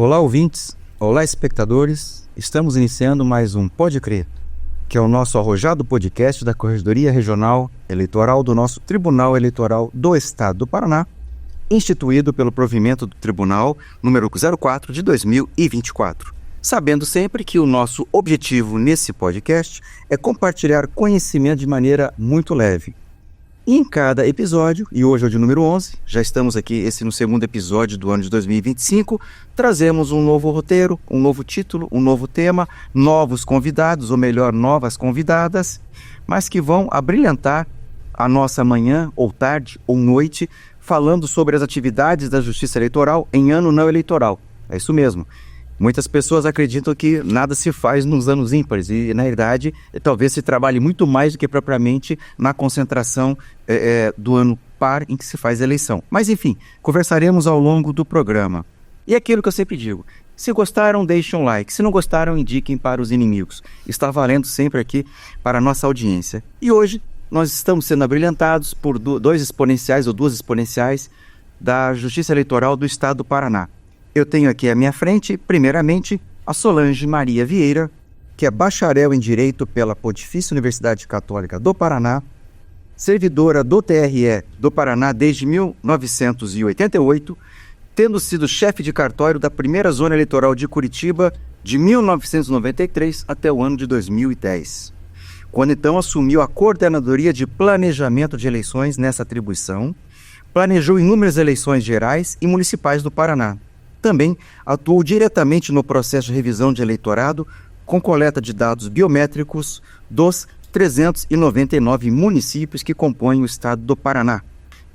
Olá, ouvintes. Olá, espectadores. Estamos iniciando mais um Pode Crer, que é o nosso arrojado podcast da Corregedoria Regional Eleitoral do nosso Tribunal Eleitoral do Estado do Paraná, instituído pelo provimento do Tribunal número 04 de 2024. Sabendo sempre que o nosso objetivo nesse podcast é compartilhar conhecimento de maneira muito leve. E em cada episódio, e hoje é o de número 11, já estamos aqui no segundo episódio do ano de 2025, trazemos um novo roteiro, um novo título, um novo tema, novos convidados, ou melhor, novas convidadas, mas que vão abrilhantar a nossa manhã, ou tarde, ou noite, falando sobre as atividades da Justiça Eleitoral em ano não eleitoral. É isso mesmo. Muitas pessoas acreditam que nada se faz nos anos ímpares e, na verdade, talvez se trabalhe muito mais do que propriamente na concentração do ano par em que se faz a eleição. Mas, enfim, conversaremos ao longo do programa. E aquilo que eu sempre digo, se gostaram, deixem um like. Se não gostaram, indiquem para os inimigos. Está valendo sempre aqui para a nossa audiência. E hoje nós estamos sendo abrilhantados por duas exponenciais da Justiça Eleitoral do Estado do Paraná. Eu tenho aqui à minha frente, primeiramente, a Solange Maria Vieira, que é bacharel em Direito pela Pontifícia Universidade Católica do Paraná, servidora do TRE do Paraná desde 1988, tendo sido chefe de cartório da primeira zona eleitoral de Curitiba de 1993 até o ano de 2010, quando então assumiu a coordenadoria de planejamento de eleições nessa atribuição, planejou inúmeras eleições gerais e municipais do Paraná. Também atuou diretamente no processo de revisão de eleitorado com coleta de dados biométricos dos 399 municípios que compõem o estado do Paraná.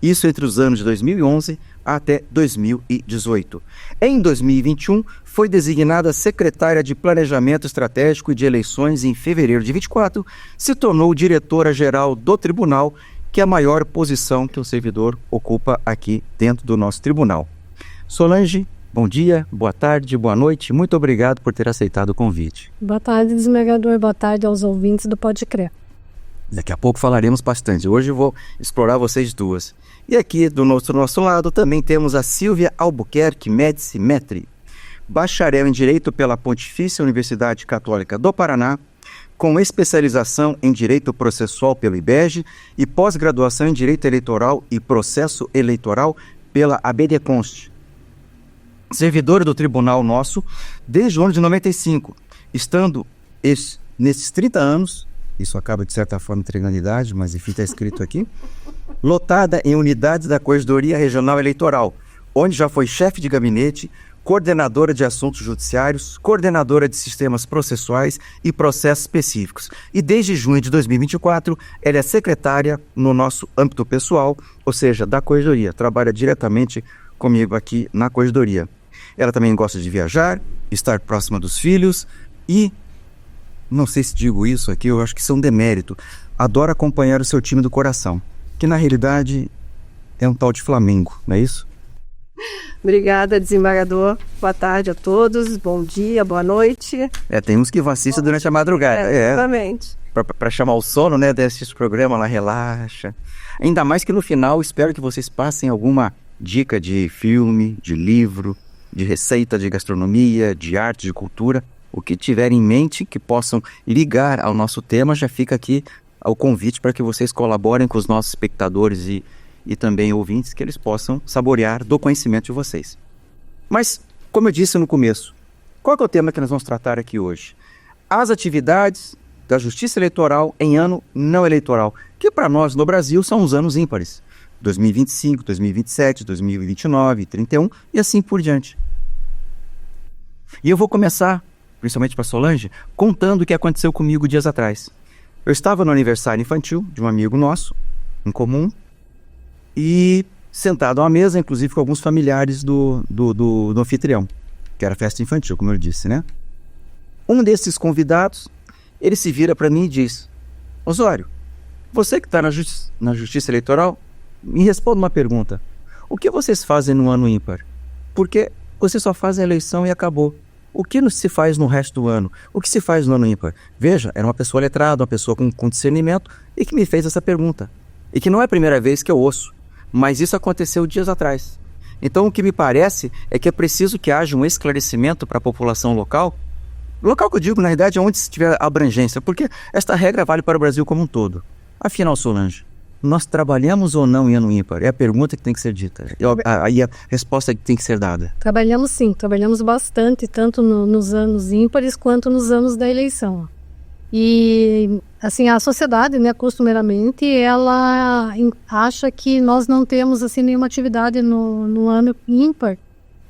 Isso entre os anos de 2011 até 2018. Em 2021, foi designada secretária de Planejamento Estratégico e de Eleições em fevereiro de 2024, se tornou diretora-geral do tribunal, que é a maior posição que o servidor ocupa aqui dentro do nosso tribunal. Solange, bom dia, boa tarde, boa noite. Muito obrigado por ter aceitado o convite. Boa tarde, desembargador. Boa tarde aos ouvintes do Pode Crer. Daqui a pouco falaremos bastante. Hoje eu vou explorar vocês duas. E aqui do nosso lado também temos a Silvia Albuquerque Médici Metri, bacharel em Direito pela Pontifícia Universidade Católica do Paraná, com especialização em Direito Processual pelo IBEG e pós-graduação em Direito Eleitoral e Processo Eleitoral pela ABDconst. Servidora do tribunal nosso desde o ano de 95, estando nesses 30 anos, isso acaba de certa forma entregando a idade, mas enfim está escrito aqui, lotada em unidades da Corregedoria Regional Eleitoral, onde já foi chefe de gabinete, coordenadora de assuntos judiciários, coordenadora de sistemas processuais e processos específicos. E desde junho de 2024, ela é secretária no nosso âmbito pessoal, ou seja, da Corregedoria, trabalha diretamente comigo aqui na Corregedoria. Ela também gosta de viajar, estar próxima dos filhos e, não sei se digo isso aqui, eu acho que isso é um demérito, adora acompanhar o seu time do coração, que na realidade é um tal de Flamengo, não é isso? Obrigada, desembargador. Boa tarde a todos, bom dia, boa noite. Tem uns que vão assistir durante a madrugada. Exatamente. Para chamar o sono, né, desse programa lá, relaxa. Ainda mais que no final, espero que vocês passem alguma dica de filme, de livro, de receita de gastronomia, de arte, de cultura, o que tiverem em mente que possam ligar ao nosso tema, já fica aqui o convite para que vocês colaborem com os nossos espectadores e também ouvintes, que eles possam saborear do conhecimento de vocês. Mas, como eu disse no começo, qual é o tema que nós vamos tratar aqui hoje? As atividades da Justiça Eleitoral em ano não eleitoral, que para nós no Brasil são os anos ímpares. 2025, 2027, 2029, 31 e assim por diante. E eu vou começar, principalmente para Solange, contando o que aconteceu comigo dias atrás. Eu estava no aniversário infantil de um amigo nosso, em comum, e sentado à mesa, inclusive com alguns familiares do anfitrião, que era festa infantil, como eu disse, né? Um desses convidados, ele se vira para mim e diz: Osório, você que está na Justiça Eleitoral, me responda uma pergunta. O que vocês fazem no ano ímpar? Porque você só faz a eleição e acabou. O que se faz no resto do ano? O que se faz no ano ímpar? Veja, era uma pessoa letrada, uma pessoa com discernimento e que me fez essa pergunta. E que não é a primeira vez que eu ouço, mas isso aconteceu dias atrás. Então, o que me parece é que é preciso que haja um esclarecimento para a população local. Local que eu digo, na realidade, é onde se tiver abrangência, porque esta regra vale para o Brasil como um todo. Afinal, Solange, nós trabalhamos ou não em ano ímpar? É a pergunta que tem que ser dita. Aí a resposta que tem que ser dada. Trabalhamos sim, trabalhamos bastante, tanto nos anos ímpares quanto nos anos da eleição. E, assim, a sociedade, né, costumeiramente, ela acha que nós não temos, assim, nenhuma atividade no ano ímpar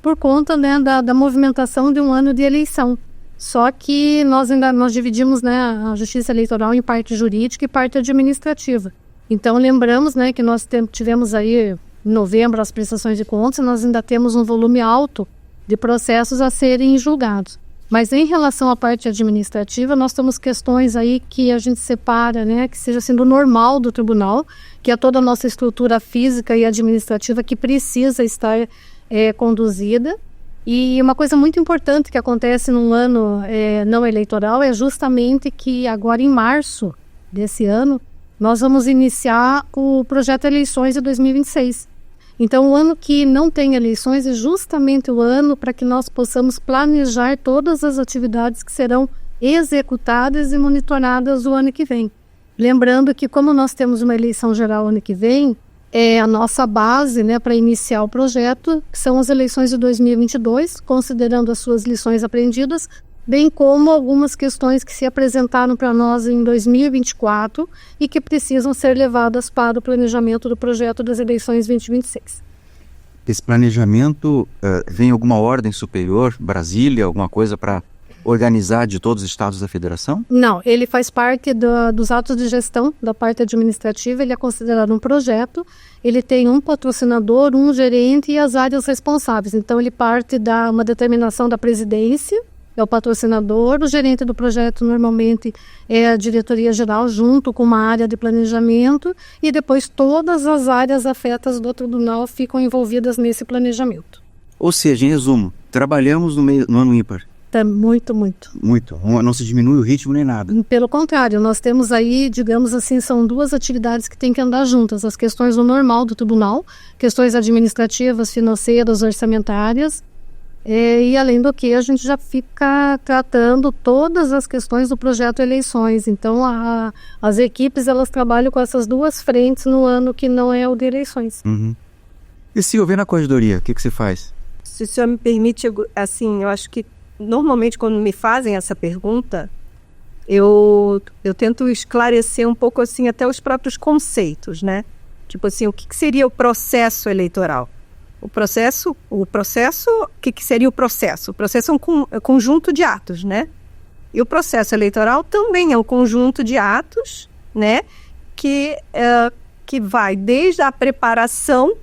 por conta, né, da movimentação de um ano de eleição. Só que nós dividimos, né, a justiça eleitoral em parte jurídica e parte administrativa. Então, lembramos, né, que nós tivemos aí, em novembro, as prestações de contas, e nós ainda temos um volume alto de processos a serem julgados. Mas em relação à parte administrativa, nós temos questões aí que a gente separa, né, que seja sendo normal do tribunal, que é toda a nossa estrutura física e administrativa que precisa estar conduzida. E uma coisa muito importante que acontece num ano não eleitoral é justamente que agora em março desse ano, nós vamos iniciar o projeto Eleições de 2026. Então, o ano que não tem eleições é justamente o ano para que nós possamos planejar todas as atividades que serão executadas e monitoradas o ano que vem. Lembrando que, como nós temos uma eleição geral ano que vem, a nossa base, né, para iniciar o projeto são as eleições de 2022, considerando as suas lições aprendidas, bem como algumas questões que se apresentaram para nós em 2024 e que precisam ser levadas para o planejamento do projeto das eleições 2026. Esse planejamento vem em alguma ordem superior, Brasília, alguma coisa para organizar de todos os estados da federação? Não, ele faz parte dos atos de gestão da parte administrativa, ele é considerado um projeto, ele tem um patrocinador, um gerente e as áreas responsáveis. Então, ele parte de uma determinação da presidência, é o patrocinador, o gerente do projeto normalmente é a diretoria geral, junto com uma área de planejamento, e depois todas as áreas afetas do tribunal ficam envolvidas nesse planejamento. Ou seja, em resumo, trabalhamos no ano ímpar. Muito, muito. Muito. Não se diminui o ritmo nem nada. Pelo contrário, nós temos aí, digamos assim, são duas atividades que têm que andar juntas. As questões do normal do tribunal, questões administrativas, financeiras, orçamentárias, e além do que a gente já fica tratando todas as questões do projeto Eleições. Então, as equipes, elas trabalham com essas duas frentes no ano que não é o de eleições. Uhum. E se houver na corregedoria, o que você faz? Se o senhor me permite, assim, eu acho que normalmente quando me fazem essa pergunta, eu tento esclarecer um pouco assim até os próprios conceitos, né? Tipo assim, o que seria o processo eleitoral? O processo, o que seria o processo? O processo é um conjunto de atos, né? E o processo eleitoral também é um conjunto de atos, né? Que vai desde a preparação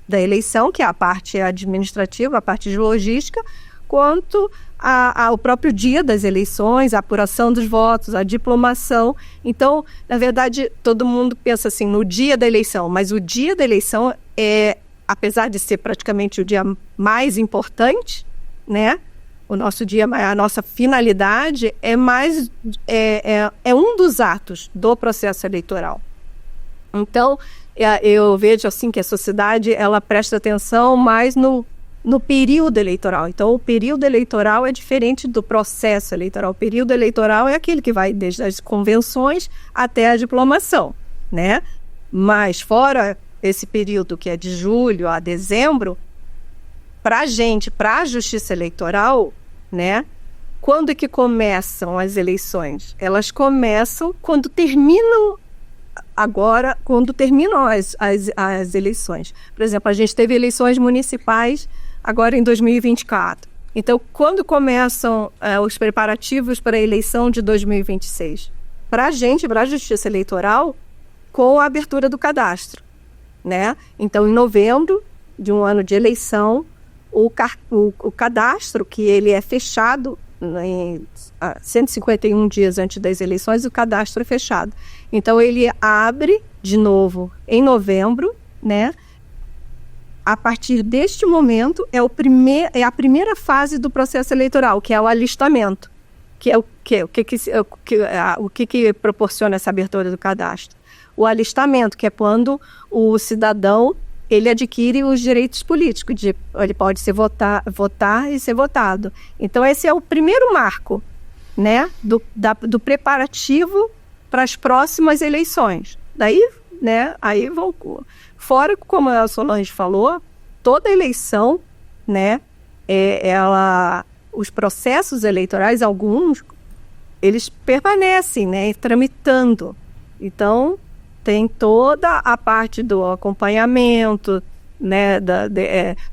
da eleição, que é a parte administrativa, a parte de logística, quanto ao próprio dia das eleições, a apuração dos votos, a diplomação. Então, na verdade, todo mundo pensa assim, no dia da eleição, mas o dia da eleição apesar de ser praticamente o dia mais importante, né? O nosso dia, a nossa finalidade é um dos atos do processo eleitoral. Então, eu vejo assim que a sociedade ela presta atenção mais no período eleitoral. Então, o período eleitoral é diferente do processo eleitoral. O período eleitoral é aquele que vai desde as convenções até a diplomação, né? Mas fora esse período que é de julho a dezembro, para a justiça eleitoral, né? Quando é que começam as eleições? Elas começam quando terminam as eleições. Por exemplo, a gente teve eleições municipais agora em 2024. Então, quando começam os preparativos para a eleição de 2026? Para a Justiça Eleitoral, com a abertura do cadastro, né? Então, em novembro de um ano de eleição, o cadastro, que ele é fechado em 151 dias antes das eleições, o cadastro é fechado. Então, ele abre de novo em novembro, né? A partir deste momento, é a primeira fase do processo eleitoral, que é o alistamento. Que é o que proporciona essa abertura do cadastro? O alistamento, que é quando o cidadão ele adquire os direitos políticos, ele pode votar e ser votado. Então, esse é o primeiro marco, né, do preparativo para as próximas eleições. Daí, né, aí vão... Fora, como a Solange falou, toda eleição, né, os processos eleitorais, alguns, eles permanecem, né, tramitando. Então, tem toda a parte do acompanhamento, né,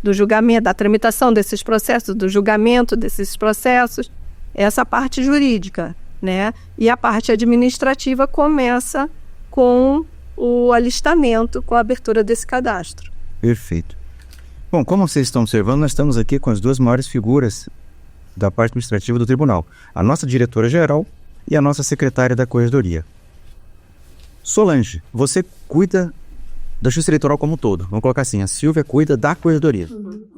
do julgamento, da tramitação desses processos, do julgamento desses processos, essa parte jurídica, né? E a parte administrativa começa com o alistamento, com a abertura desse cadastro. Perfeito. Bom, como vocês estão observando, nós estamos aqui com as duas maiores figuras da parte administrativa do tribunal. A nossa diretora-geral e a nossa secretária da Corregedoria. Solange, você cuida da Justiça Eleitoral como um todo. Vamos colocar assim, a Silvia cuida da Corregedoria.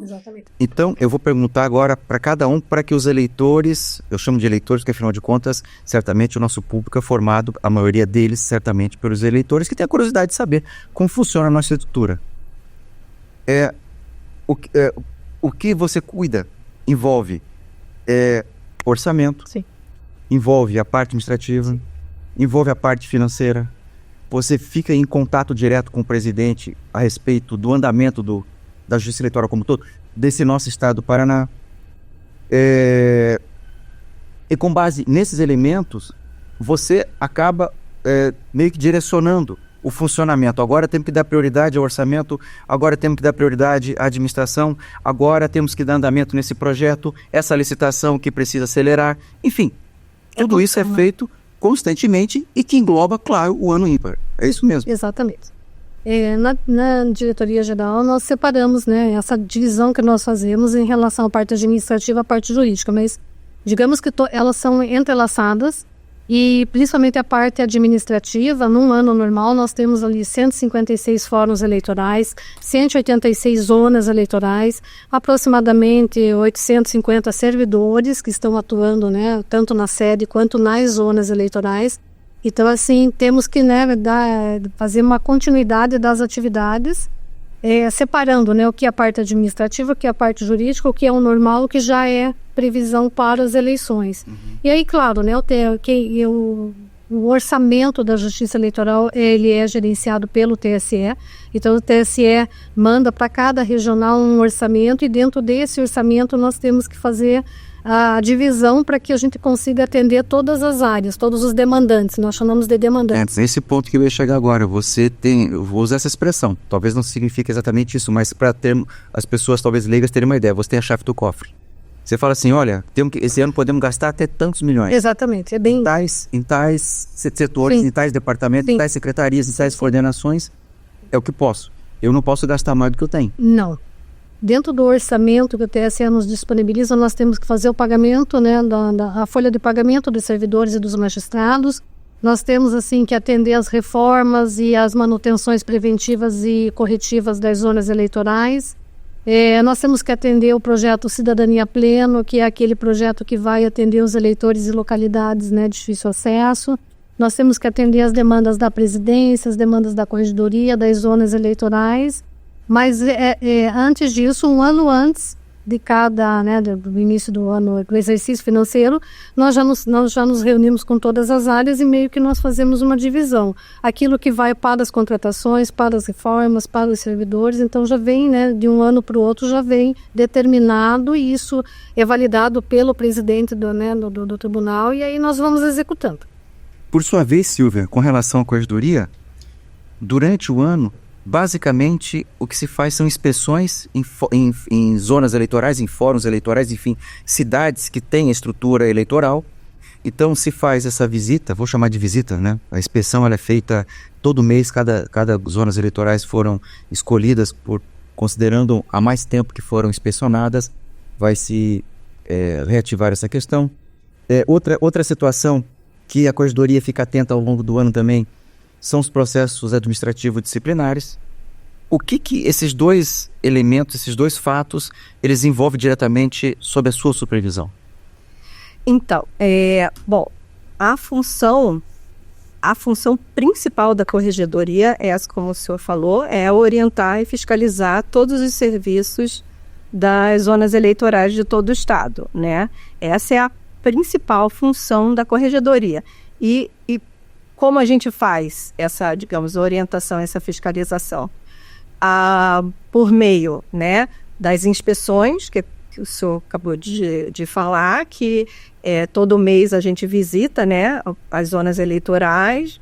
Exatamente. Então, eu vou perguntar agora para cada um, para que os eleitores, eu chamo de eleitores porque afinal de contas, certamente o nosso público é formado, a maioria deles, certamente, pelos eleitores que têm a curiosidade de saber como funciona a nossa estrutura. O que você cuida envolve orçamento, Sim. envolve a parte administrativa, Sim. envolve a parte financeira. Você fica em contato direto com o presidente a respeito do andamento da Justiça Eleitoral como um todo, desse nosso estado do Paraná. E com base nesses elementos, você acaba meio que direcionando o funcionamento. Agora temos que dar prioridade ao orçamento, agora temos que dar prioridade à administração, agora temos que dar andamento nesse projeto, essa licitação que precisa acelerar. Enfim, tudo isso é feito constantemente e que engloba, claro, o ano ímpar. É isso mesmo? Exatamente. Na diretoria-geral, nós separamos, né, essa divisão que nós fazemos em relação à parte administrativa e à parte jurídica, mas digamos que elas são entrelaçadas e principalmente a parte administrativa, num ano normal, nós temos ali 156 fóruns eleitorais, 186 zonas eleitorais, aproximadamente 850 servidores que estão atuando, né, tanto na sede quanto nas zonas eleitorais. Então, assim, temos que, né, fazer uma continuidade das atividades, separando, né, o que é a parte administrativa, o que é a parte jurídica, o que é o normal, o que já é previsão para as eleições. E aí, claro, né, o orçamento da Justiça Eleitoral, ele é gerenciado pelo TSE, então o TSE manda para cada regional um orçamento e dentro desse orçamento nós temos que fazer a divisão para que a gente consiga atender todas as áreas, todos os demandantes, nós chamamos de demandantes. Nesse ponto que eu ia chegar agora, eu vou usar essa expressão, talvez não signifique exatamente isso, mas para as pessoas talvez leigas terem uma ideia, você tem a chave do cofre. Você fala assim, olha, esse ano podemos gastar até tantos milhões. Exatamente, é bem... Em tais setores, Sim. em tais departamentos, Sim. em tais secretarias, em tais coordenações, é o que posso. Eu não posso gastar mais do que eu tenho. Não. Dentro do orçamento que o TSE nos disponibiliza, nós temos que fazer o pagamento, né, a folha de pagamento dos servidores e dos magistrados. Nós temos, assim, que atender as reformas e as manutenções preventivas e corretivas das zonas eleitorais. Nós temos que atender o projeto Cidadania Pleno, que é aquele projeto que vai atender os eleitores e localidades, né, de difícil acesso. Nós temos que atender as demandas da presidência, as demandas da corregedoria, das zonas eleitorais. Mas antes disso, um ano antes de cada, né, do início do ano, do exercício financeiro, nós já nos reunimos com todas as áreas e meio que nós fazemos uma divisão. Aquilo que vai para as contratações, para as reformas, para os servidores, então já vem, né, de um ano para o outro, já vem determinado e isso é validado pelo presidente do tribunal e aí nós vamos executando. Por sua vez, Silvia, com relação à corregedoria, durante o ano, basicamente, o que se faz são inspeções em zonas eleitorais, em fóruns eleitorais, enfim, cidades que têm estrutura eleitoral. Então, se faz essa visita, vou chamar de visita, né? A inspeção ela é feita todo mês, cada zonas eleitorais foram escolhidas considerando há mais tempo que foram inspecionadas, vai se reativar essa questão. Outra situação que a Corregedoria fica atenta ao longo do ano também, são os processos administrativos disciplinares. O que esses dois elementos, esses dois fatos, eles envolvem diretamente sob a sua supervisão? Então, a função a função principal da corregedoria, como o senhor falou, é orientar e fiscalizar todos os serviços das zonas eleitorais de todo o estado, né? Essa é a principal função da corregedoria. E como a gente faz essa, digamos, orientação, essa fiscalização? Por meio, né, das inspeções, que o senhor acabou de falar, que todo mês a gente visita, né, as zonas eleitorais,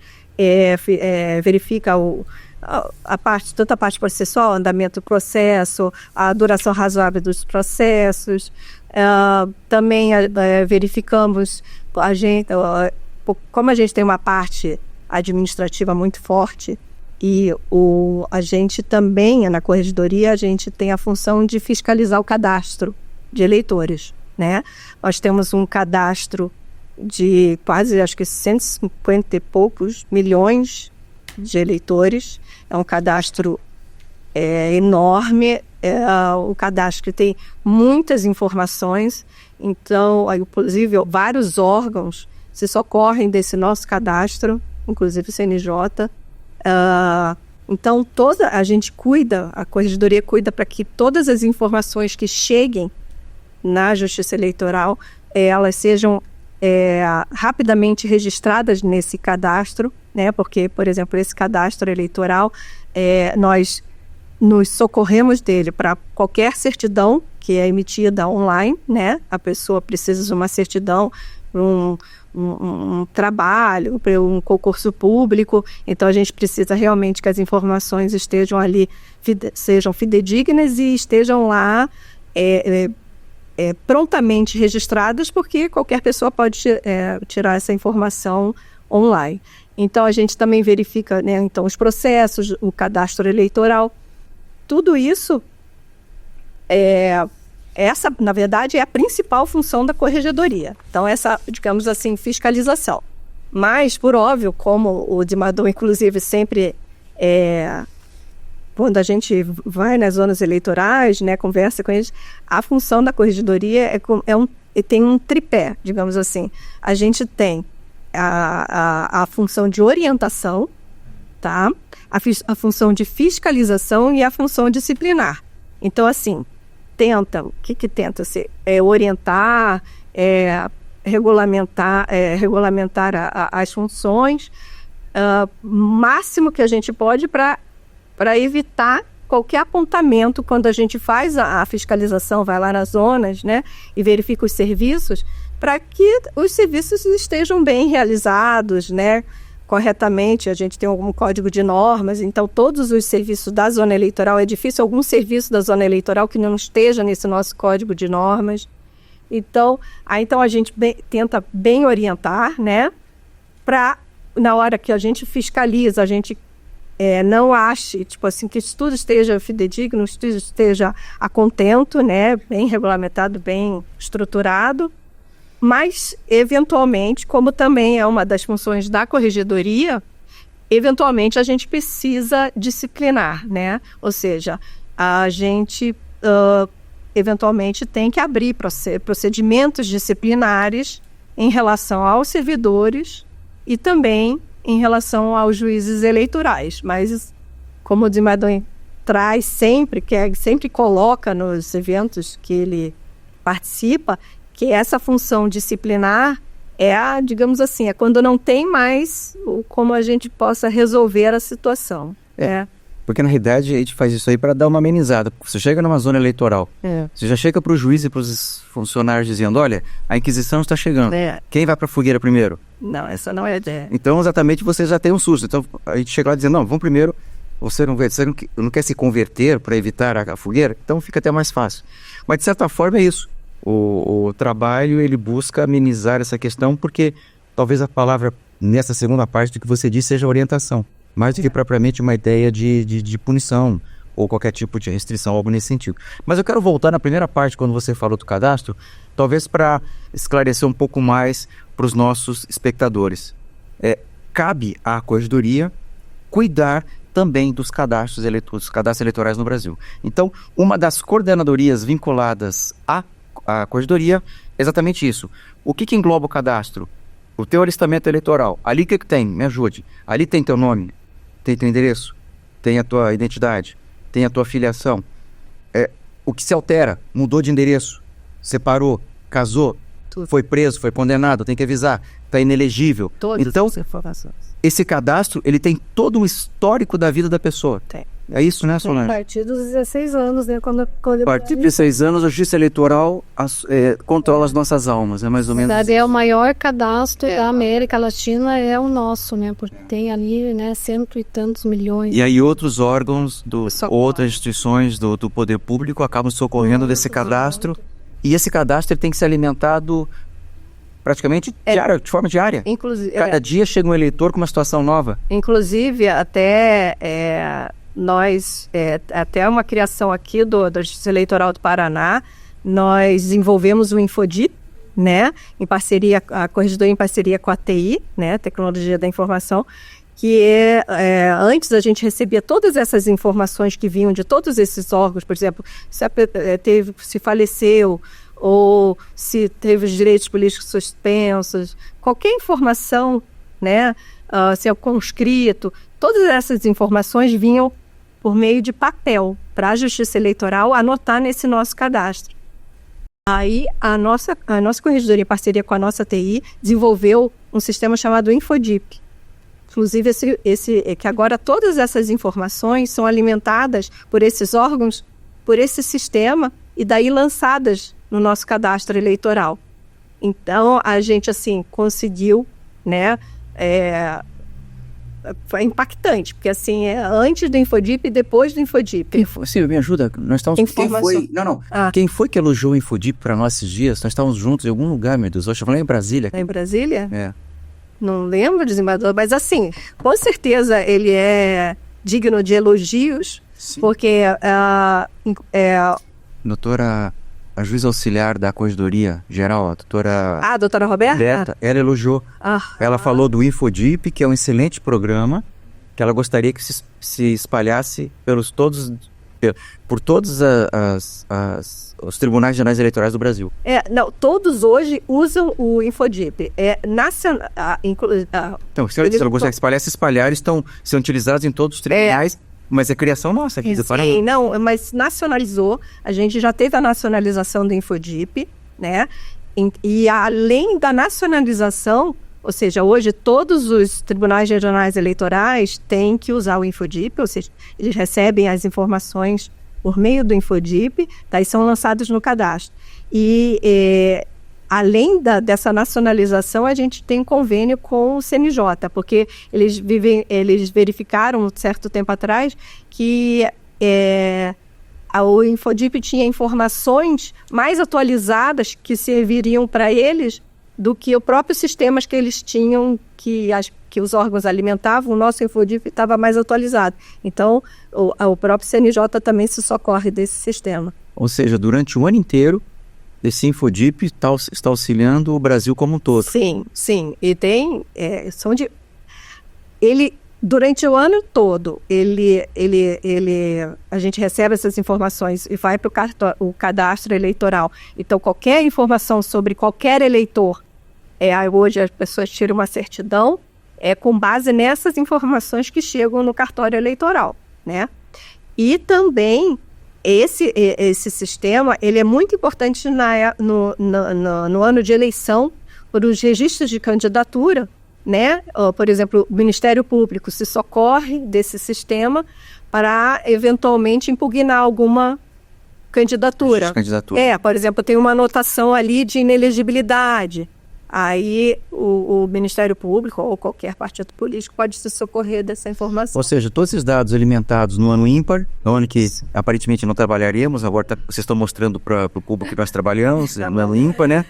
verifica tanto a parte processual, andamento do processo, a duração razoável dos processos. Também verificamos, como a gente tem uma parte administrativa muito forte, e a gente também, na corregedoria, a gente tem a função de fiscalizar o cadastro de eleitores, né? Nós temos um cadastro de quase, acho que 150 e poucos milhões de eleitores. É um cadastro enorme, um cadastro que tem muitas informações. Então, inclusive, vários órgãos se socorrem desse nosso cadastro, inclusive o CNJ. Então, a gente cuida, a corregedoria cuida para que todas as informações que cheguem na Justiça Eleitoral, elas sejam rapidamente registradas nesse cadastro, né? Porque, por exemplo, esse cadastro eleitoral, nós nos socorremos dele para qualquer certidão que é emitida online, né? A pessoa precisa de uma certidão para um trabalho, para um concurso público. Então a gente precisa realmente que as informações estejam ali, sejam fidedignas e estejam lá prontamente registradas, porque qualquer pessoa pode tirar essa informação online. Então a gente também verifica, né, então, os processos, o cadastro eleitoral, tudo isso essa, na verdade, é a principal função da corregedoria. Então, essa, digamos assim, fiscalização. Mas, por óbvio, como o Dimador, inclusive, sempre, quando a gente vai nas zonas eleitorais, né, conversa com eles, a função da corregedoria tem um tripé, digamos assim. A gente tem a função de orientação, tá? A função de fiscalização e a função disciplinar. Então, assim, o que tenta ser? Orientar, regulamentar as funções, máximo que a gente pode para evitar qualquer apontamento quando a gente faz a fiscalização, vai lá nas zonas, né, e verifica os serviços, para que os serviços estejam bem realizados, né, corretamente. A gente tem algum código de normas, então todos os serviços da zona eleitoral, é difícil algum serviço da zona eleitoral que não esteja nesse nosso código de normas. Então a gente tenta bem orientar, né, para na hora que a gente fiscaliza, a gente não ache, tipo assim, que isso tudo esteja fidedigno, tudo esteja a contento, né, bem regulamentado, bem estruturado. Mas, eventualmente, como também é uma das funções da corregedoria, eventualmente a gente precisa disciplinar, né? Ou seja, a gente eventualmente tem que abrir procedimentos disciplinares em relação aos servidores e também em relação aos juízes eleitorais. Mas, como o Dimador traz sempre coloca nos eventos que ele participa, que essa função disciplinar digamos assim, quando não tem mais como a gente possa resolver a situação. Porque, na realidade, a gente faz isso aí para dar uma amenizada. Você chega numa zona eleitoral, você já chega para o juiz e para os funcionários dizendo, olha, a Inquisição está chegando. Quem vai para a fogueira primeiro? Não, essa não é a ideia. Então, exatamente, você já tem um susto. Então, a gente chega lá dizendo, não, vamos primeiro, você não quer se converter para evitar a fogueira? Então, fica até mais fácil. Mas, de certa forma, é isso. O trabalho, ele busca amenizar essa questão, porque talvez a palavra nessa segunda parte do que você disse seja orientação, mais do que propriamente uma ideia de punição ou qualquer tipo de restrição, algo nesse sentido. Mas eu quero voltar na primeira parte, quando você falou do cadastro, talvez para esclarecer um pouco mais para os nossos espectadores. Cabe à corregedoria cuidar também dos cadastros eleitorais no Brasil. Então, uma das coordenadorias vinculadas à corregedoria é exatamente isso. O que engloba o cadastro? o teu alistamento eleitoral. Ali o que tem? Me ajude. Ali tem teu nome, tem teu endereço, tem a tua identidade, tem a tua filiação. O que se altera? Mudou de endereço, separou, casou, Tudo. foi preso, foi condenado, tem que avisar, está inelegível. Todas Então, as informações. esse cadastro, ele tem todo um histórico da vida da pessoa. Tem. É isso, né, A Solange? partir dos 16 anos, né? Quando A partir de 6 anos, a Justiça Eleitoral controla as nossas almas, é mais ou Na menos. verdade, é o maior cadastro da América Latina, é o nosso, né? Porque tem ali, né, 100 e tantos milhões. E aí outros órgãos, Socorro. outras instituições do poder público acabam socorrendo desse cadastro. E esse cadastro ele tem que ser alimentado praticamente de forma diária. Inclusive, Cada dia chega um eleitor com uma situação nova. inclusive até nós, até uma criação aqui da Justiça Eleitoral do Paraná, nós desenvolvemos o Infodip, né, em parceria, a Corregedoria em parceria com a TI, né, Tecnologia da Informação, que antes a gente recebia todas essas informações que vinham de todos esses órgãos, por exemplo, se faleceu, ou se teve os direitos políticos suspensos, qualquer informação, né, se é conscrito, todas essas informações vinham por meio de papel para a Justiça Eleitoral anotar nesse nosso cadastro. Aí a nossa corregedoria, em parceria com a nossa TI, desenvolveu um sistema chamado Infodip. Inclusive, que agora todas essas informações são alimentadas por esses órgãos, por esse sistema, e daí lançadas no nosso cadastro eleitoral. Então, a gente, assim, conseguiu, né? Foi impactante, porque, assim, antes do Infodip e depois do Infodip. Sim, me ajuda. Nós estamos... Quem foi que elogiou o Infodip para nós esses dias? Nós estávamos juntos em algum lugar, meu Deus. Hoje eu falei em Brasília. Em Brasília? É. Não lembro, desembargador, mas, assim, com certeza ele é digno de elogios, Sim. porque Doutora, a juíza auxiliar da Corregedoria Geral, a doutora... a doutora Roberta? Ela elogiou. Ela falou do Infodip, que é um excelente programa, que ela gostaria que se espalhasse por todos os tribunais gerais eleitorais do Brasil. Não, todos hoje usam o Infodip. Então, se ela gostaria que se espalhar, estão sendo utilizados em todos os tribunais, mas é criação nossa aqui do Paraná. Sim, não, mas nacionalizou. A gente já teve a nacionalização do Infodip, né? E além da nacionalização, ou seja, hoje todos os tribunais regionais eleitorais têm que usar o Infodip, ou seja, eles recebem as informações por meio do Infodip, daí são lançados no cadastro. E além dessa nacionalização, a gente tem um convênio com o CNJ, porque eles verificaram, um certo tempo atrás, que o Infodip tinha informações mais atualizadas que serviriam para eles do que os próprios sistemas que eles tinham, que os órgãos alimentavam. O nosso Infodip estava mais atualizado. Então, o próprio CNJ também se socorre desse sistema. Ou seja, durante o ano inteiro, esse Infodip está auxiliando o Brasil como um todo. Sim, sim. E tem... durante o ano todo, a gente recebe essas informações e vai para o cadastro eleitoral. Então, qualquer informação sobre qualquer eleitor, hoje as pessoas tiram uma certidão, com base nessas informações que chegam no cartório eleitoral, né? E também esse sistema, ele é muito importante no ano de eleição, para os registros de candidatura, né? Por exemplo, o Ministério Público se socorre desse sistema para eventualmente impugnar alguma candidatura. Por exemplo, tem uma anotação ali de inelegibilidade. Aí o Ministério Público ou qualquer partido político pode se socorrer dessa informação. Ou seja, todos esses dados alimentados no ano ímpar, no ano que aparentemente não trabalharemos, agora vocês estão mostrando para o público que nós trabalhamos, no ano ímpar, né?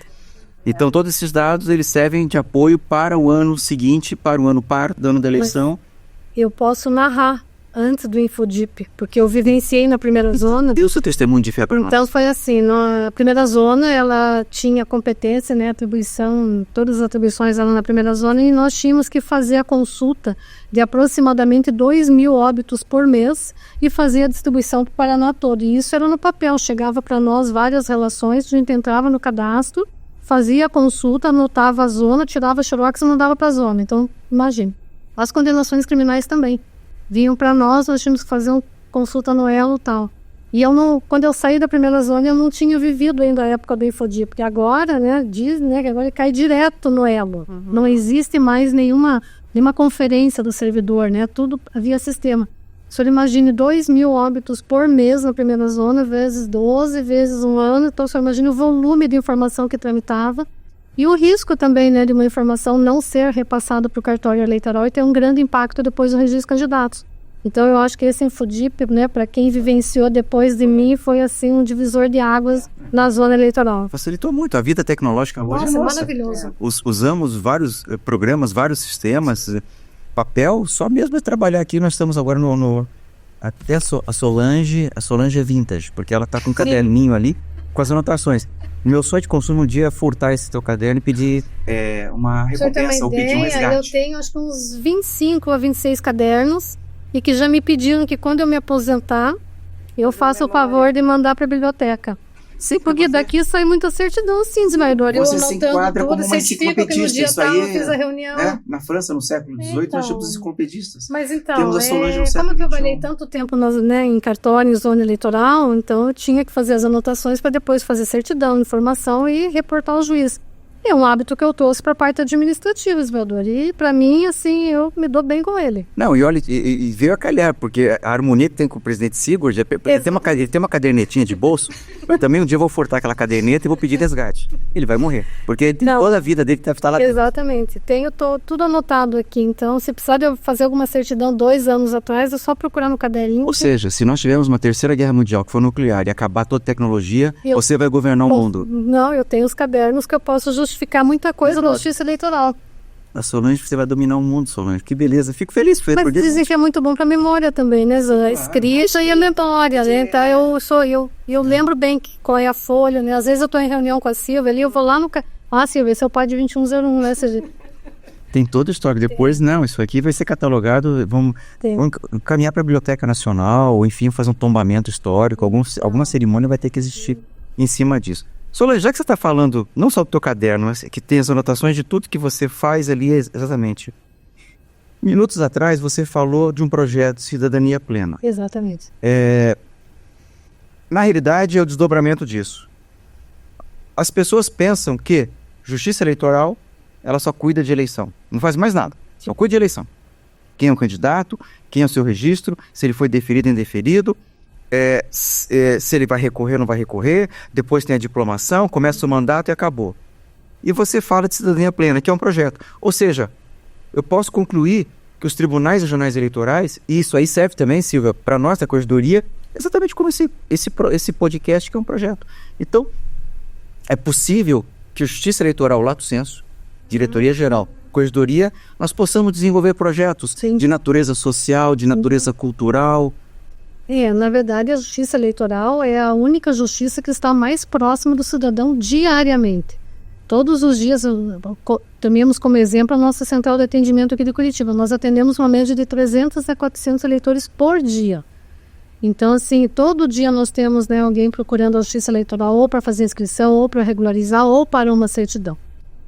Então, todos esses dados, eles servem de apoio para o ano seguinte, para o ano par, do ano da eleição. Mas eu posso narrar antes do Infodip, porque eu vivenciei na primeira zona. E o seu testemunho de fé para nós? Então, foi assim, na primeira zona, ela tinha competência, né, atribuição, todas as atribuições eram na primeira zona, e nós tínhamos que fazer a consulta de aproximadamente 2.000 óbitos por mês e fazer a distribuição para o Paraná todo. E isso era no papel, chegava para nós várias relações, a gente entrava no cadastro, fazia a consulta, anotava a zona, tirava xerox e mandava para a zona. Então, imagine. As condenações criminais também vinham para nós tínhamos que fazer uma consulta no elo e tal. E quando eu saí da primeira zona, eu não tinha vivido ainda a época do Infodi, porque agora, né, diz, né, que agora cai direto no elo. Não existe mais nenhuma conferência do servidor, né, tudo via sistema. O senhor imagine 2.000 óbitos por mês na primeira zona, vezes 12, vezes um ano, então o senhor imagine o volume de informação que tramitava e o risco também, né, de uma informação não ser repassada para o cartório eleitoral e ter um grande impacto depois no registro de candidatos. Então eu acho que esse Infodip, né, para quem vivenciou depois de mim, foi assim um divisor de águas na zona eleitoral. Facilitou muito a vida tecnológica hoje. Nossa, maravilhoso. Usamos vários programas, vários sistemas, papel, só mesmo é trabalhar aqui. Nós estamos agora até a Solange é vintage, porque ela está com um caderninho ali com as anotações. Meu sonho de consumo um dia é furtar esse teu caderno e pedir uma recompensa ou pedir um resgate. Eu tenho acho que uns 25 a 26 cadernos e que já me pediram que quando eu me aposentar, eu faço o favor de mandar para a biblioteca. Sim, porque daqui sai muita certidão, sim, desembargador. Você se enquadra como uma enciclopedista. Isso aí, eu fiz a reunião. Na França, no século XVIII, nós tínhamos enciclopedistas. Mas então, temos a Solange no século como eu trabalhei tanto tempo em cartório, em zona eleitoral, então eu tinha que fazer as anotações para depois fazer certidão, informação e reportar ao juiz. É um hábito que eu trouxe para a parte administrativa, desembargador. E para mim, assim, eu me dou bem com ele. Não, e olha, e veio a calhar, porque a harmonia que tem com o presidente Sigurd, ele tem uma cadernetinha de bolso, mas também um dia eu vou furtar aquela caderneta e vou pedir resgate. Ele vai morrer, porque toda a vida dele deve estar lá dentro. Exatamente. Tenho tudo anotado aqui, então se precisar de eu fazer alguma certidão 2 anos atrás, é só procurar no caderninho. Ou seja, se nós tivermos uma terceira guerra mundial que for nuclear e acabar toda a tecnologia, você vai governar o mundo. Não, eu tenho os cadernos que eu posso justificar muita coisa na justiça eleitoral. A Solange, você vai dominar o mundo, Solange. Que beleza. Fico feliz. Mas dizem que é muito bom para a memória também, né, Zé? A escrita e a memória, né? Então eu lembro bem qual é a folha, né? Às vezes eu estou em reunião com a Silvia ali, eu vou lá no... Silvia, esse é o PAD 2101, né? Tem toda a história. Depois, não, isso aqui vai ser catalogado, vamos caminhar para a Biblioteca Nacional, ou enfim, fazer um tombamento histórico, alguma cerimônia vai ter que existir em cima disso. Solange, já que você está falando não só do teu caderno, mas que tem as anotações de tudo que você faz ali exatamente. Minutos atrás você falou de um projeto de cidadania plena. Exatamente. Na realidade é o desdobramento disso. As pessoas pensam que justiça eleitoral, ela só cuida de eleição. Não faz mais nada, só cuida de eleição. Quem é o candidato, quem é o seu registro, se ele foi deferido ou indeferido, se ele vai recorrer ou não vai recorrer, depois tem a diplomação, começa o mandato e acabou. E você fala de cidadania plena, que é um projeto. Ou seja, eu posso concluir que os tribunais regionais eleitorais, e isso aí serve também, Silvia, para nós da Corregedoria, exatamente como esse podcast que é um projeto. Então, é possível que a Justiça Eleitoral, lato sensu, Diretoria Geral, Corregedoria, nós possamos desenvolver projetos de natureza social, de natureza cultural. Na verdade, a justiça eleitoral é a única justiça que está mais próxima do cidadão diariamente. Todos os dias, tomemos como exemplo a nossa central de atendimento aqui de Curitiba. Nós atendemos uma média de 300 a 400 eleitores por dia. Então, assim, todo dia nós temos alguém procurando a justiça eleitoral ou para fazer inscrição, ou para regularizar, ou para uma certidão.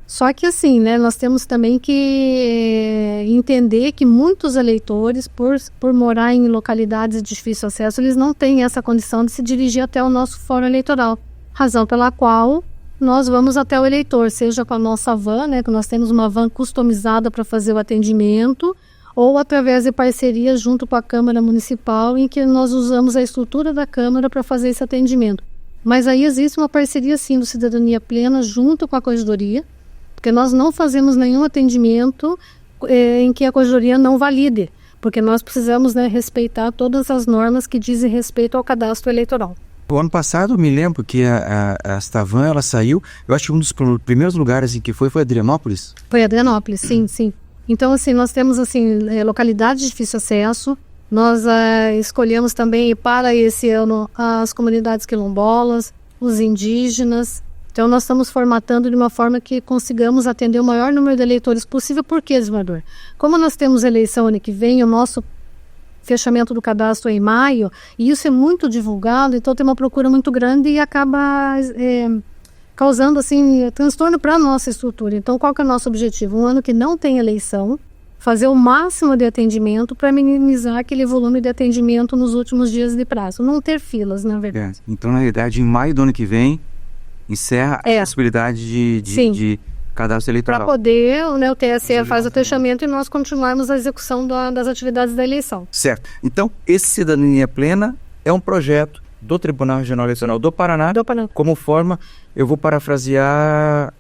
Só que assim, nós temos também que entender que muitos eleitores, por morar em localidades de difícil acesso, eles não têm essa condição de se dirigir até o nosso fórum eleitoral. Razão pela qual nós vamos até o eleitor, seja com a nossa van, que nós temos uma van customizada para fazer o atendimento, ou através de parceria junto com a Câmara Municipal, em que nós usamos a estrutura da Câmara para fazer esse atendimento. Mas aí existe uma parceria, sim, do Cidadania Plena junto com a Corregedoria, porque nós não fazemos nenhum atendimento em que a Corregedoria não valide, porque nós precisamos respeitar todas as normas que dizem respeito ao cadastro eleitoral. O ano passado, eu me lembro que a Stavan, ela saiu, eu acho que um dos primeiros lugares em que foi Adrianópolis. Foi Adrianópolis, sim. Então, assim, nós temos localidades de difícil acesso, nós escolhemos também para esse ano as comunidades quilombolas, os indígenas. Então, nós estamos formatando de uma forma que consigamos atender o maior número de eleitores possível. Por quê, desembargador? Como nós temos eleição ano que vem, o nosso fechamento do cadastro é em maio, e isso é muito divulgado, então tem uma procura muito grande e acaba causando assim transtorno para a nossa estrutura. Então, qual que é o nosso objetivo? Um ano que não tem eleição, fazer o máximo de atendimento para minimizar aquele volume de atendimento nos últimos dias de prazo. Não ter filas, na verdade. Então, na realidade, em maio do ano que vem, encerra a possibilidade de cadastro eleitoral. Para poder, né, o TSE faz o fechamento e nós continuarmos a execução das atividades da eleição. Certo. Então, esse Cidadania Plena é um projeto do Tribunal Regional Eleitoral do Paraná. Como forma, eu vou parafrasear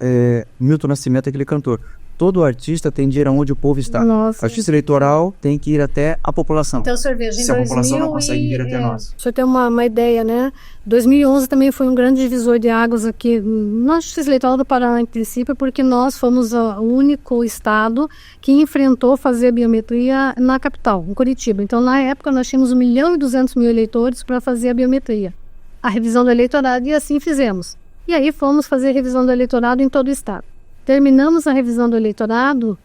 Milton Nascimento, aquele cantor. Todo artista tem de ir aonde o povo está. Nossa. A justiça eleitoral tem que ir até a população. Então, cerveja, se a população não consegue vir até nós. O senhor tem uma ideia, né? 2011 também foi um grande divisor de águas aqui na Justiça Eleitoral do Paraná, em princípio, porque nós fomos o único estado que enfrentou fazer a biometria na capital, em Curitiba. Então, na época, nós tínhamos 1.200.000 eleitores para fazer a biometria, a revisão do eleitorado, e assim fizemos. E aí fomos fazer a revisão do eleitorado em todo o estado. Terminamos a revisão do eleitorado,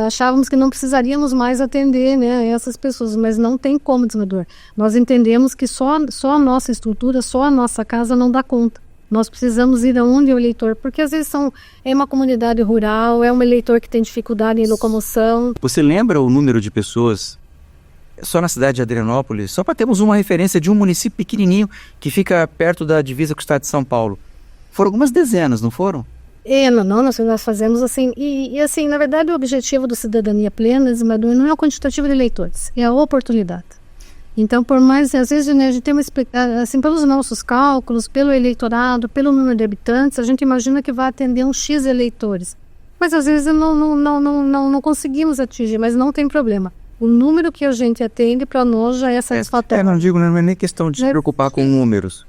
achávamos que não precisaríamos mais atender, né, essas pessoas, mas não tem como, desembargador. Nós entendemos que só a nossa estrutura, só a nossa casa não dá conta. Nós precisamos ir aonde é o eleitor, porque às vezes é uma comunidade rural, é um eleitor que tem dificuldade em locomoção. Você lembra o número de pessoas só na cidade de Adrianópolis, só para termos uma referência de um município pequenininho que fica perto da divisa com o estado de São Paulo? Foram algumas dezenas, não foram? Nós fazemos assim, e assim, na verdade o objetivo do Cidadania Plena, desembargador, não é o quantitativo de eleitores, é a oportunidade. Então, por mais, às vezes, né, a gente tem assim, pelos nossos cálculos, pelo eleitorado, pelo número de habitantes, a gente imagina que vai atender um X eleitores, mas às vezes não conseguimos atingir, mas não tem problema. O número que a gente atende para nós já é satisfatório. Não é nem questão de se preocupar com números.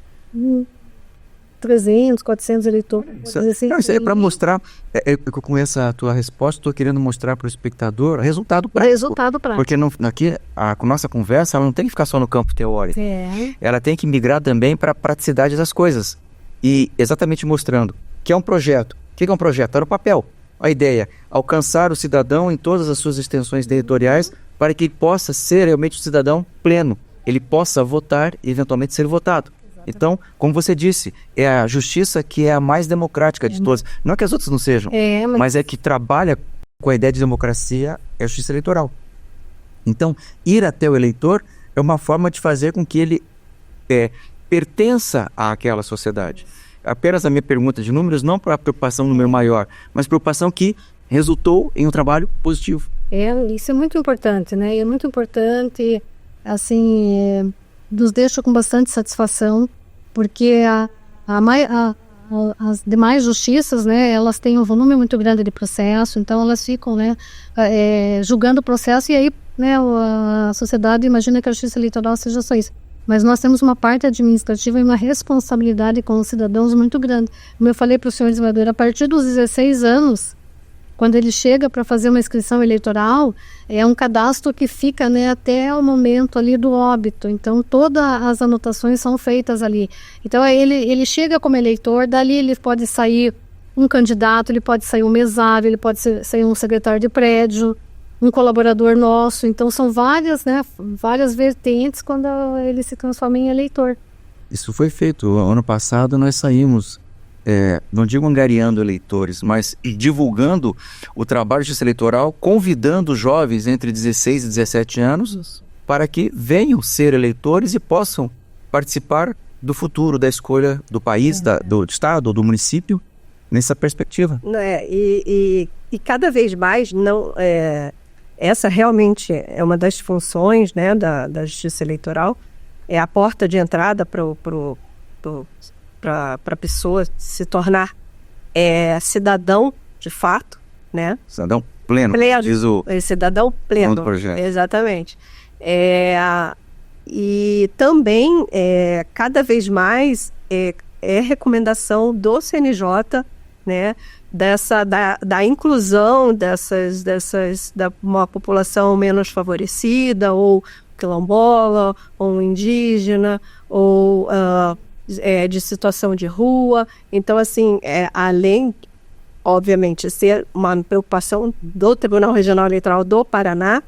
300, 400 eleitores. Isso aí é para mostrar, com essa tua resposta, estou querendo mostrar para o espectador resultado prático. Porque aqui, com nossa conversa, ela não tem que ficar só no campo teórico. Ela tem que migrar também para a praticidade das coisas. E exatamente mostrando que é um projeto. O que é um projeto? Era o papel. A ideia, alcançar o cidadão em todas as suas extensões territoriais para que ele possa ser realmente um cidadão pleno. Ele possa votar e eventualmente ser votado. Então, como você disse, é a justiça que é a mais democrática de todas. Não é que as outras não sejam, mas é que trabalha com a ideia de democracia, é a justiça eleitoral. Então, ir até o eleitor é uma forma de fazer com que ele pertença àquela sociedade. Apenas a minha pergunta de números, não para preocupação número maior, mas preocupação que resultou em um trabalho positivo. Isso é muito importante, né? É muito importante, assim... nos deixa com bastante satisfação, porque as demais justiças, né, elas têm um volume muito grande de processo, então elas ficam, né, julgando o processo, e aí, né, a sociedade imagina que a justiça eleitoral seja só isso. Mas nós temos uma parte administrativa e uma responsabilidade com os cidadãos muito grande. Como eu falei para o senhor desembargador, a partir dos 16 anos, quando ele chega para fazer uma inscrição eleitoral, é um cadastro que fica, né, até o momento ali do óbito. Então, todas as anotações são feitas ali. Então, ele chega como eleitor, dali ele pode sair um candidato, ele pode sair um mesário, ele pode sair um secretário de prédio, um colaborador nosso. Então, são várias vertentes quando ele se transforma em eleitor. Isso foi feito. Ano passado nós saímos... não digo angariando eleitores, mas divulgando o trabalho de justiça eleitoral, convidando jovens entre 16 e 17 anos para que venham ser eleitores e possam participar do futuro, da escolha do país, do estado ou do município, nessa perspectiva. E cada vez mais, essa realmente é uma das funções, né, da justiça eleitoral, é a porta de entrada para a pessoa se tornar cidadão de fato, né? Cidadão pleno. Diz o cidadão pleno do projeto. Exatamente. E também, cada vez mais, é recomendação do CNJ, né, da inclusão da uma população menos favorecida, ou quilombola, ou indígena, ou de situação de rua. Então, assim, além, obviamente, ser uma preocupação do Tribunal Regional Eleitoral do Paraná,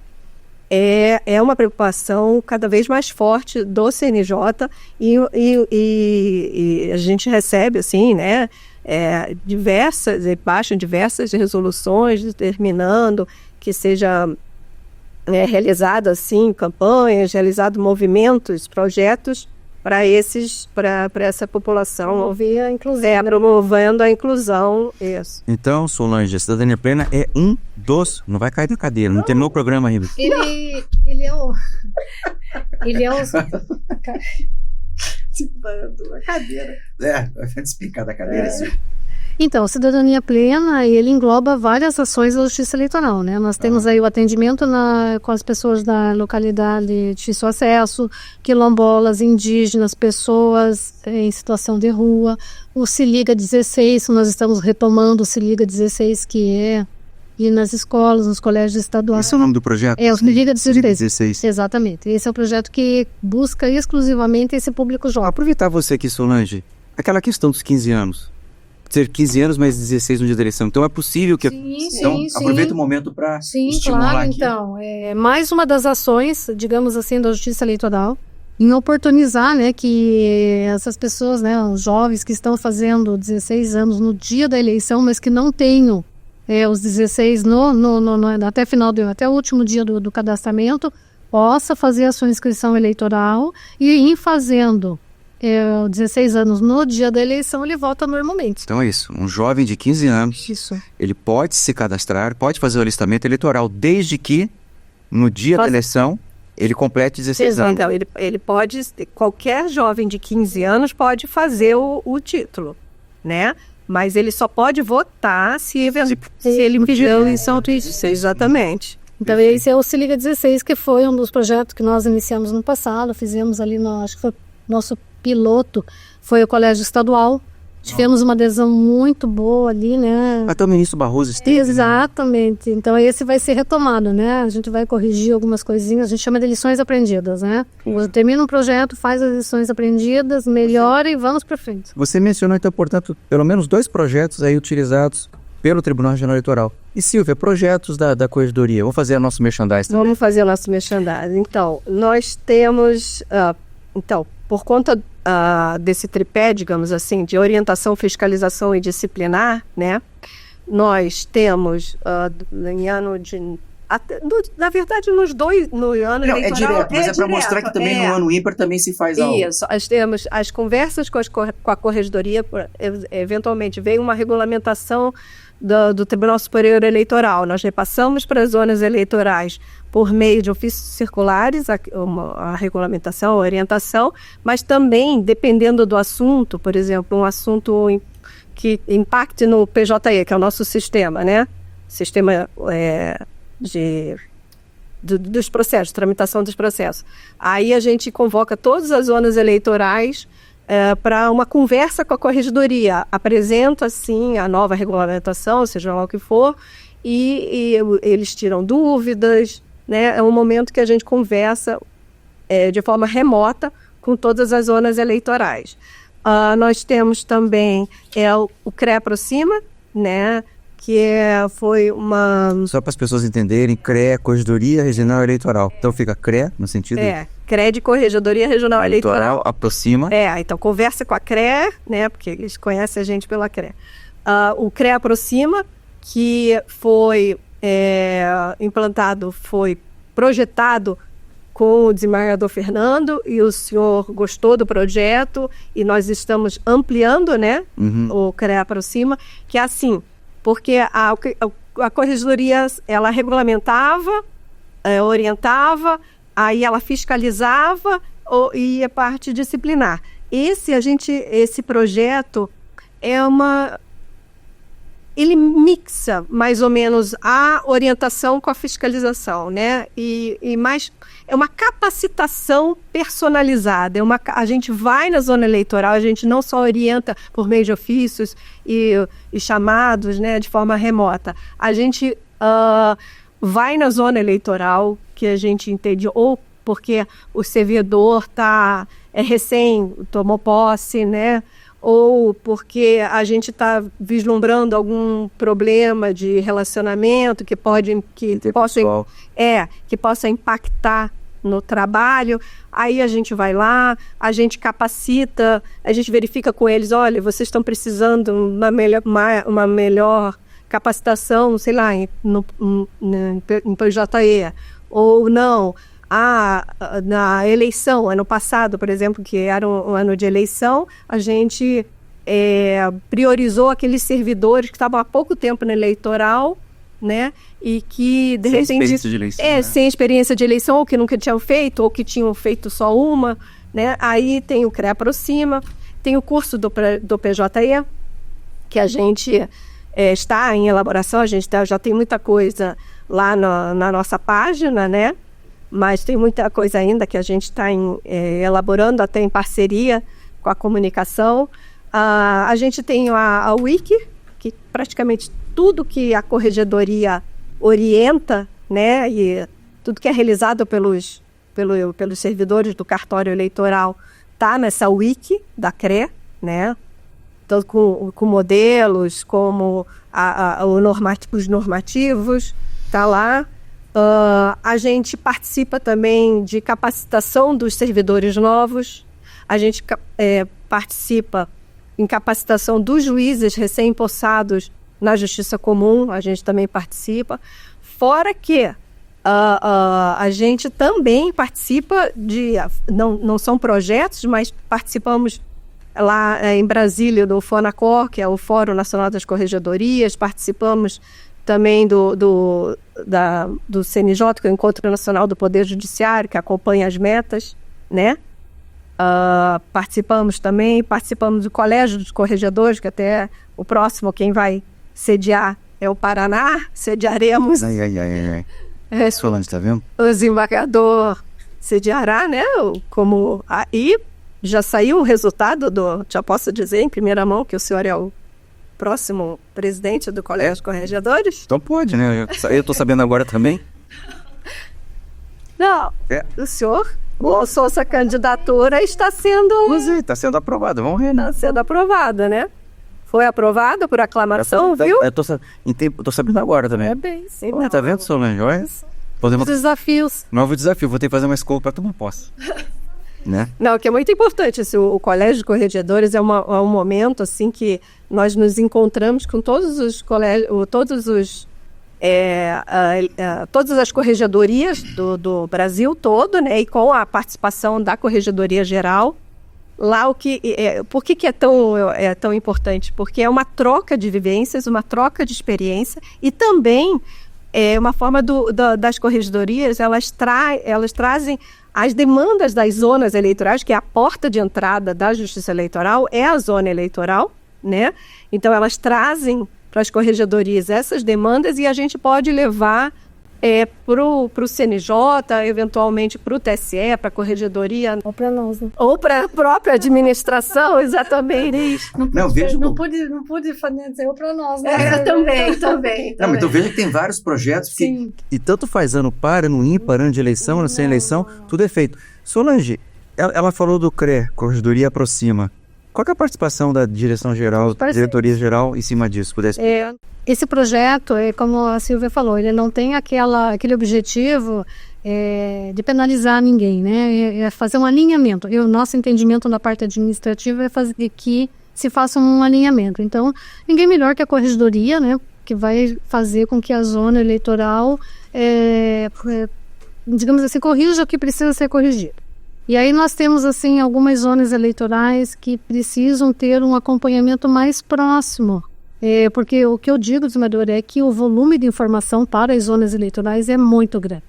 é uma preocupação cada vez mais forte do CNJ e a gente recebe, assim, né, baixam diversas resoluções determinando que seja realizado, assim, campanhas, realizado movimentos, projetos para essa população. Promover a inclusão. Promovendo a inclusão, isso. Então, Solange, a cidadania plena é um dos... Não vai cair da cadeira, não terminou o programa ainda. Ele é o... Ele é o... A cadeira. Vai explicar da cadeira, sim. Então, cidadania plena, ele engloba várias ações da justiça eleitoral, né? Nós temos aí o atendimento com as pessoas da localidade de difícil acesso, quilombolas, indígenas, pessoas em situação de rua, o Se Liga 16, nós estamos retomando o Se Liga 16, que é ir nas escolas, nos colégios estaduais. Esse é o nome do projeto? É, o Se Liga 16. 16. Exatamente. Esse é o projeto que busca exclusivamente esse público jovem. Aproveitar você aqui, Solange, aquela questão dos 15 anos. Ter 15 anos, mais 16 no dia da eleição. Então é possível que... Sim, aproveita o momento para estimular claro, aqui. Então, é mais uma das ações, digamos assim, da Justiça Eleitoral, em oportunizar, né, que essas pessoas, né, os jovens que estão fazendo 16 anos no dia da eleição, mas que não tenham os 16 até o último dia do cadastramento, possa fazer a sua inscrição eleitoral e em fazendo 16 anos no dia da eleição, ele vota normalmente. Então é isso, um jovem de 15 anos, ele pode se cadastrar, pode fazer o alistamento eleitoral, desde que no dia da eleição ele complete 16 anos. Então, ele pode, qualquer jovem de 15 anos pode fazer o título, né? Mas ele só pode votar se ele pediu eleição de 16. Exatamente. Então esse é o Se Liga 16, que foi um dos projetos que nós iniciamos no passado, fizemos ali, acho que foi nosso piloto, foi o Colégio Estadual. Tivemos uma adesão muito boa ali, né? Até o ministro Barroso esteve. Exatamente. Então esse vai ser retomado, né? A gente vai corrigir algumas coisinhas, a gente chama de lições aprendidas, né? Termina um projeto, faz as lições aprendidas, melhora e vamos para frente. Você mencionou, então, portanto, pelo menos 2 projetos aí utilizados pelo Tribunal Regional Eleitoral. E Silvia, projetos da Corregedoria, vamos fazer o nosso merchandising. Vamos fazer o nosso merchandising. Então, nós temos... por conta desse tripé, digamos assim, de orientação, fiscalização e disciplinar, né? Nós temos em ano de... na verdade, no ano eleitoral... É direto, mas é para mostrar que também no ano ímpar também se faz algo. Isso, nós temos as conversas com a Corregedoria, eventualmente veio uma regulamentação do Tribunal Superior Eleitoral. Nós repassamos para as zonas eleitorais por meio de ofícios circulares a regulamentação, a orientação, mas também, dependendo do assunto, por exemplo, um assunto que impacte no PJE, que é o nosso sistema, né? Sistema dos processos, tramitação dos processos. Aí a gente convoca todas as zonas eleitorais para uma conversa com a Corregedoria. Apresenta, assim, a nova regulamentação, seja lá o que for, e eles tiram dúvidas, né? É um momento que a gente conversa de forma remota com todas as zonas eleitorais. Nós temos também o CRE Aproxima, né? Que foi uma... Só para as pessoas entenderem, CRE, Corregedoria Regional Eleitoral. Então fica CRE, no sentido... CRE de Corregedoria Regional Eleitoral. Aproxima. Então conversa com a CRE, né? Porque eles conhecem a gente pela CRE. O CRE Aproxima, que foi implantado, foi projetado com o desembargador Fernando, e o senhor gostou do projeto, e nós estamos ampliando, né? O CRE Aproxima, que é assim... Porque a Corregedoria, ela regulamentava, orientava, aí ela fiscalizava e a parte disciplinar. Esse projeto ele mixa mais ou menos a orientação com a fiscalização, né? E mais é uma capacitação personalizada. A gente vai na zona eleitoral, a gente não só orienta por meio de ofícios e chamados, né, de forma remota. A gente vai na zona eleitoral, que a gente entende, ou porque o servidor recém tomou posse, né? ou porque a gente está vislumbrando algum problema de relacionamento que possa impactar no trabalho, aí a gente vai lá, a gente capacita, a gente verifica com eles, olha, vocês estão precisando uma melhor capacitação, sei lá, em PJE, ou não. Na eleição, ano passado, por exemplo, que era um ano de eleição, a gente priorizou aqueles servidores que estavam há pouco tempo no eleitoral, né? E que, de repente... Sem experiência de eleição. Sem experiência de eleição, ou que nunca tinham feito, ou que tinham feito só uma, né? Aí tem o CREA Aproxima, tem o curso do PJE, que a gente está em elaboração, a gente já tem muita coisa lá na nossa página, né? Mas tem muita coisa ainda que a gente está elaborando, até em parceria com a comunicação. A gente tem a Wiki, que praticamente tudo que a Corregedoria orienta, né, e tudo que é realizado pelos servidores do cartório eleitoral está nessa Wiki da CRE, né? Então, com modelos, como os normativos, está lá. A gente participa também de capacitação dos servidores novos, a gente participa em capacitação dos juízes recém-impossados na Justiça Comum, a gente também participa, fora que a gente também participa não são projetos, mas participamos lá em Brasília do FONACOR, que é o Fórum Nacional das Corregedorias, participamos também do CNJ, que é o Encontro Nacional do Poder Judiciário, que acompanha as metas, né? Participamos do Colégio dos Corregedores, que até o próximo, quem vai sediar é o Paraná, sediaremos. Solange, tá vendo? O desembargador sediará, né? Aí já saiu o resultado já posso dizer em primeira mão que o senhor é o próximo presidente do Colégio dos Corregedores? Então pode, né? Eu tô sabendo agora também. Não, o senhor lançou essa candidatura e está sendo... Está sendo aprovada, vamos ver, né? Está sendo aprovada, né? Foi aprovada por aclamação, viu? Eu tô sabendo agora também. Bem, sim. Tá vendo, Solange? Olha. Desafios. Novo desafio, vou ter que fazer uma escola para tomar posse. Né? Não, que é muito importante. O Colégio de Corregedores é um momento assim que nós nos encontramos com todos os colégios, todas as corregedorias do Brasil todo, né? E com a participação da Corregedoria Geral. Lá por que é tão importante? Porque é uma troca de vivências, uma troca de experiência e também uma forma das corregedorias, elas trazem as demandas das zonas eleitorais, que é a porta de entrada da Justiça Eleitoral, é a zona eleitoral, né? Então elas trazem para as corregedorias essas demandas e a gente pode levar para o CNJ, eventualmente para o TSE, para a corregedoria. Ou para nós, né? Ou para a própria administração, exatamente. Não pude dizer ou para nós, né? Também. Não, mas então veja que tem vários projetos e tanto faz ano par, ano ímpar, ano de eleição, ano sem eleição, tudo é feito. Solange, ela falou do CRE, Corregedoria Aproxima. Qual que é a participação da direção-geral, diretoria-geral em cima disso? Pudesse... Esse projeto, como a Silvia falou, ele não tem aquele objetivo de penalizar ninguém, né? É fazer um alinhamento. E o nosso entendimento na parte administrativa é fazer que se faça um alinhamento. Então, ninguém melhor que a corregedoria, né? Que vai fazer com que a zona eleitoral, digamos assim, corrija o que precisa ser corrigido. E aí nós temos, assim, algumas zonas eleitorais que precisam ter um acompanhamento mais próximo. Porque o que eu digo, desembargador, é que o volume de informação para as zonas eleitorais é muito grande.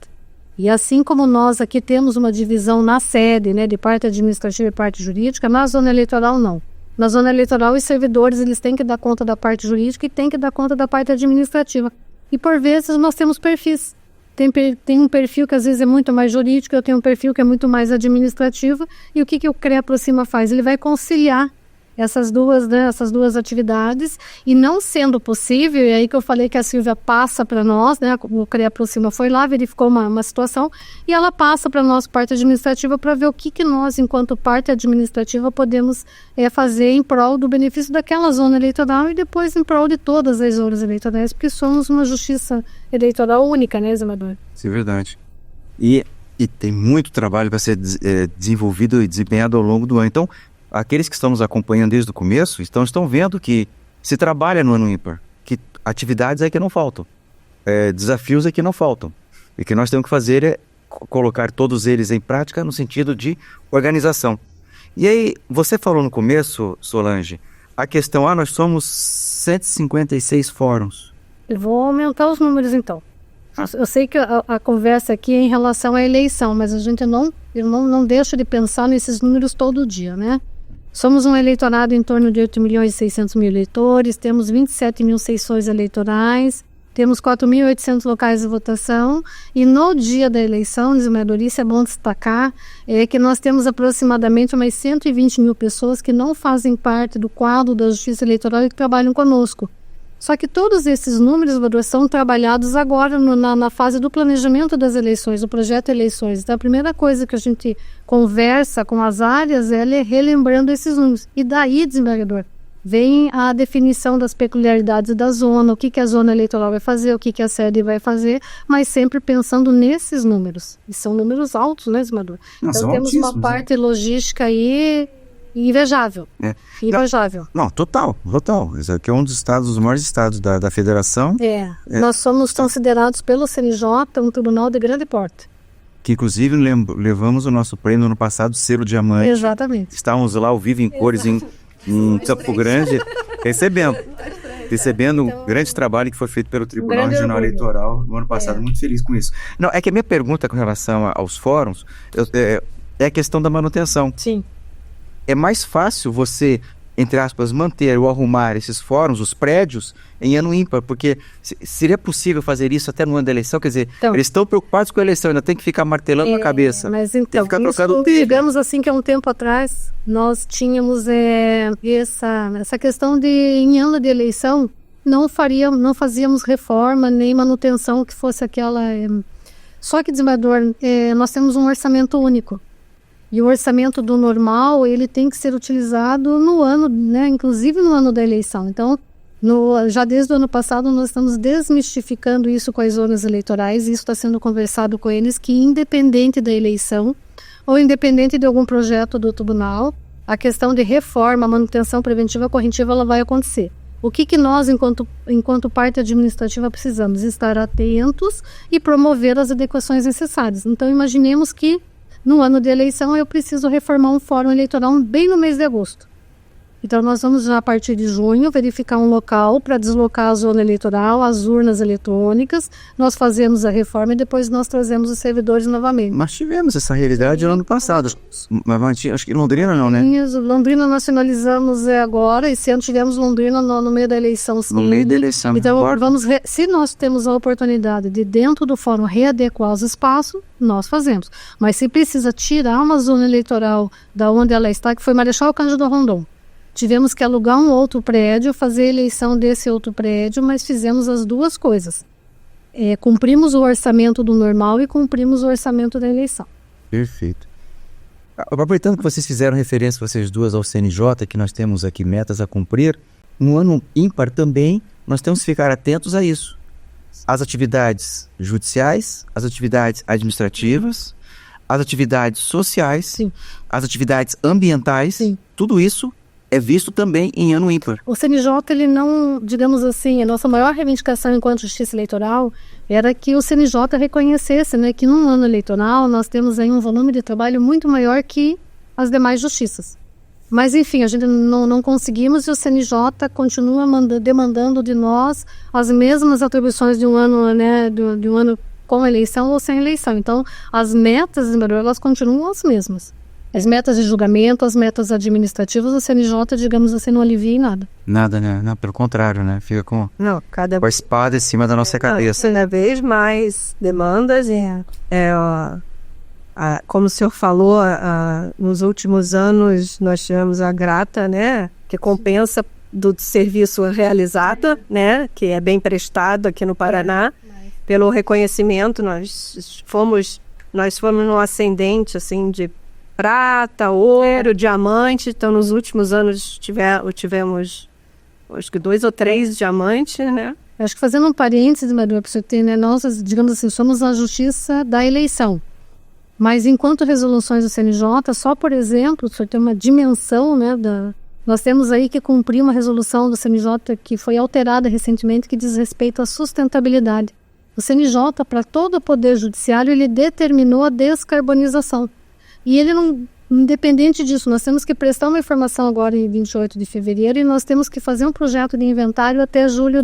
E assim como nós aqui temos uma divisão na sede, né, de parte administrativa e parte jurídica, na zona eleitoral não. Na zona eleitoral, os servidores eles têm que dar conta da parte jurídica e têm que dar conta da parte administrativa. E por vezes nós temos perfis. Tem um perfil que às vezes é muito mais jurídico, eu tenho um perfil que é muito mais administrativo. E o que o CREA Aproxima faz? Ele vai conciliar essas duas atividades, e não sendo possível, e aí que eu falei que a Silvia passa para nós, né, o CREA Aproxima foi lá, verificou uma situação, e ela passa para a nossa parte administrativa para ver o que nós, enquanto parte administrativa, podemos fazer em prol do benefício daquela zona eleitoral e depois em prol de todas as zonas eleitorais, porque somos uma justiça eleitoral única, né, Examador? Isso é verdade. E tem muito trabalho para ser desenvolvido e desempenhado ao longo do ano. Então, aqueles que estão nos acompanhando desde o começo estão vendo que se trabalha no ano ímpar, que atividades é que não faltam, desafios é que não faltam. E que nós temos que fazer é colocar todos eles em prática no sentido de organização. E aí, você falou no começo, Solange, a questão, nós somos 156 fóruns. Eu vou aumentar os números então. Eu sei que a conversa aqui é em relação à eleição, mas a gente não deixa de pensar nesses números todo dia, né? Somos um eleitorado em torno de 8.600.000 eleitores, temos 27.000 sessões eleitorais, temos 4.800 locais de votação, e no dia da eleição, Desembargador, isso é bom destacar, que nós temos aproximadamente umas 120.000 pessoas que não fazem parte do quadro da Justiça Eleitoral e que trabalham conosco. Só que todos esses números, Desembargador, são trabalhados agora na fase do planejamento das eleições, do projeto eleições. Então, a primeira coisa que a gente conversa com as áreas é relembrando esses números. E daí, Desembargador, vem a definição das peculiaridades da zona, o que a zona eleitoral vai fazer, o que a sede vai fazer, mas sempre pensando nesses números. E são números altos, né, Desembargador? Então, temos uma parte logística aí invejável. Invejável. Não, total. Esse aqui é um dos maiores estados da federação. Nós somos considerados pelo CNJ um tribunal de grande porte. Que inclusive levamos o nosso prêmio no passado, Selo Diamante. Exatamente. Estávamos lá ao vivo em cores em Campo Grande, recebendo um grande trabalho que foi feito pelo Tribunal Regional Eleitoral no ano passado. Muito feliz com isso. Não, é que a minha pergunta com relação aos fóruns é a questão da manutenção. Sim. É mais fácil você, entre aspas, manter ou arrumar esses fóruns, os prédios, em ano ímpar, porque seria possível fazer isso até no ano da eleição? Quer dizer, eles estão preocupados com a eleição, ainda tem que ficar martelando na cabeça. Mas então, digamos assim que há um tempo atrás, nós tínhamos essa questão de, em ano de eleição, não fazíamos reforma nem manutenção que fosse aquela... Só que, Desembargador, nós temos um orçamento único. E o orçamento do normal, ele tem que ser utilizado no ano, né, inclusive no ano da eleição. Então, já desde o ano passado, nós estamos desmistificando isso com as zonas eleitorais, e isso está sendo conversado com eles, que independente da eleição, ou independente de algum projeto do tribunal, a questão de reforma, manutenção preventiva corretiva, ela vai acontecer. O que nós, enquanto parte administrativa, precisamos? Estar atentos e promover as adequações necessárias. Então, imaginemos que no ano de eleição, eu preciso reformar um fórum eleitoral bem no mês de agosto. Então, nós vamos já, a partir de junho, verificar um local para deslocar a zona eleitoral, as urnas eletrônicas, nós fazemos a reforma e depois nós trazemos os servidores novamente. Mas tivemos essa realidade no ano passado. Mas acho que Londrina não, né? Sim, Londrina nós finalizamos agora, esse ano tivemos Londrina no meio da eleição. Sim. No meio da eleição. Então, se nós temos a oportunidade de, dentro do fórum, readequar os espaços, nós fazemos. Mas se precisa tirar uma zona eleitoral da onde ela está, que foi Marechal Cândido Rondon, tivemos que alugar um outro prédio, fazer a eleição desse outro prédio, mas fizemos as duas coisas. Cumprimos o orçamento do normal e cumprimos o orçamento da eleição. Perfeito. Aproveitando que vocês fizeram referência, vocês duas, ao CNJ, que nós temos aqui metas a cumprir, no ano ímpar também nós temos que ficar atentos a isso. As atividades judiciais, as atividades administrativas, as atividades sociais, sim, as atividades ambientais, sim, tudo isso é visto também em ano ímpar. O CNJ, ele não, digamos assim, a nossa maior reivindicação enquanto justiça eleitoral era que o CNJ reconhecesse, né, que num ano eleitoral nós temos aí um volume de trabalho muito maior que as demais justiças. Mas, enfim, a gente não conseguimos, e o CNJ continua demandando de nós as mesmas atribuições de um ano, né, de um ano com eleição ou sem eleição. Então, as metas, elas continuam as mesmas. As metas de julgamento, as metas administrativas, o CNJ, digamos assim, não alivia em nada. Nada, né? Não, pelo contrário, né? Fica com a espada em cima da nossa cabeça. Cada vez mais demandas. Como o senhor falou, nos últimos anos nós tivemos a grata, né, que compensa do serviço realizado, né, que é bem prestado aqui no Paraná, pelo reconhecimento. Nós fomos no ascendente assim de prata, ouro, diamante. Então, nos últimos anos tivemos acho que 2 ou 3 diamantes, né? Acho que fazendo um parênteses, Maria, para você ter, né, nós, digamos assim, somos a justiça da eleição. Mas enquanto resoluções do CNJ, só por exemplo, só tem uma dimensão, né, nós temos aí que cumprir uma resolução do CNJ que foi alterada recentemente, que diz respeito à sustentabilidade. O CNJ, para todo o Poder Judiciário, ele determinou a descarbonização. E ele não, independente disso, nós temos que prestar uma informação agora em 28 de fevereiro e nós temos que fazer um projeto de inventário até julho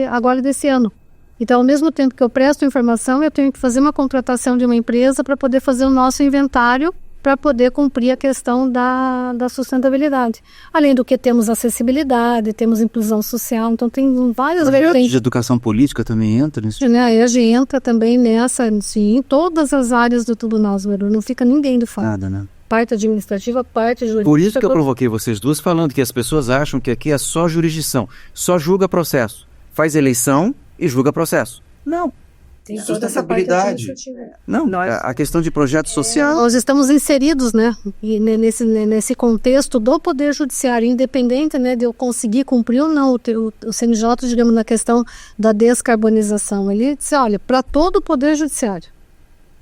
agora desse ano. Então, ao mesmo tempo que eu presto informação, eu tenho que fazer uma contratação de uma empresa para poder fazer o nosso inventário, para poder cumprir a questão da sustentabilidade. Além do que temos acessibilidade, temos inclusão social, então tem várias vertentes. De educação política também entra nisso? Né? A EJA entra também nessa, sim, em todas as áreas do tribunal, não fica ninguém do fora. Nada, né? Parte administrativa, parte jurídica. Por isso que eu provoquei vocês duas falando que as pessoas acham que aqui é só jurisdição, só julga processo, faz eleição e julga processo. Não. Tem sustentabilidade. Não, a questão de projeto social. Nós estamos inseridos, né, nesse contexto do Poder Judiciário, independente, né, de eu conseguir cumprir ou não o CNJ, digamos, na questão da descarbonização. Ele disse, olha, para todo o Poder Judiciário.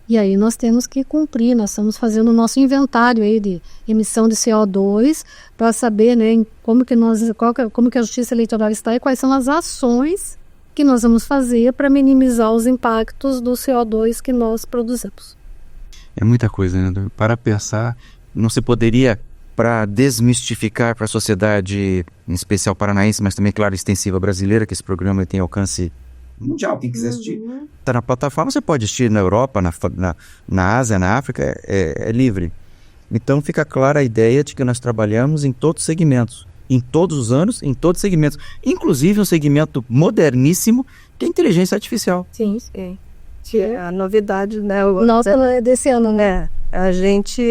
E aí nós temos que cumprir, nós estamos fazendo o nosso inventário aí de emissão de CO2 para saber, né, como que a Justiça Eleitoral está e quais são as ações que nós vamos fazer para minimizar os impactos do CO2 que nós produzimos. É muita coisa, né? Para pensar, não se poderia, para desmistificar para a sociedade, em especial paranaense, mas também, claro, extensiva brasileira, que esse programa tem alcance mundial, quem quiser assistir. Está na plataforma, você pode assistir na Europa, na Ásia, na África, é livre. Então fica clara a ideia de que nós trabalhamos em todos os segmentos. Em todos os anos, em todos os segmentos. Inclusive um segmento moderníssimo, que é a inteligência artificial. Sim, sim. A novidade, né? Nossa, desse ano, né? A gente,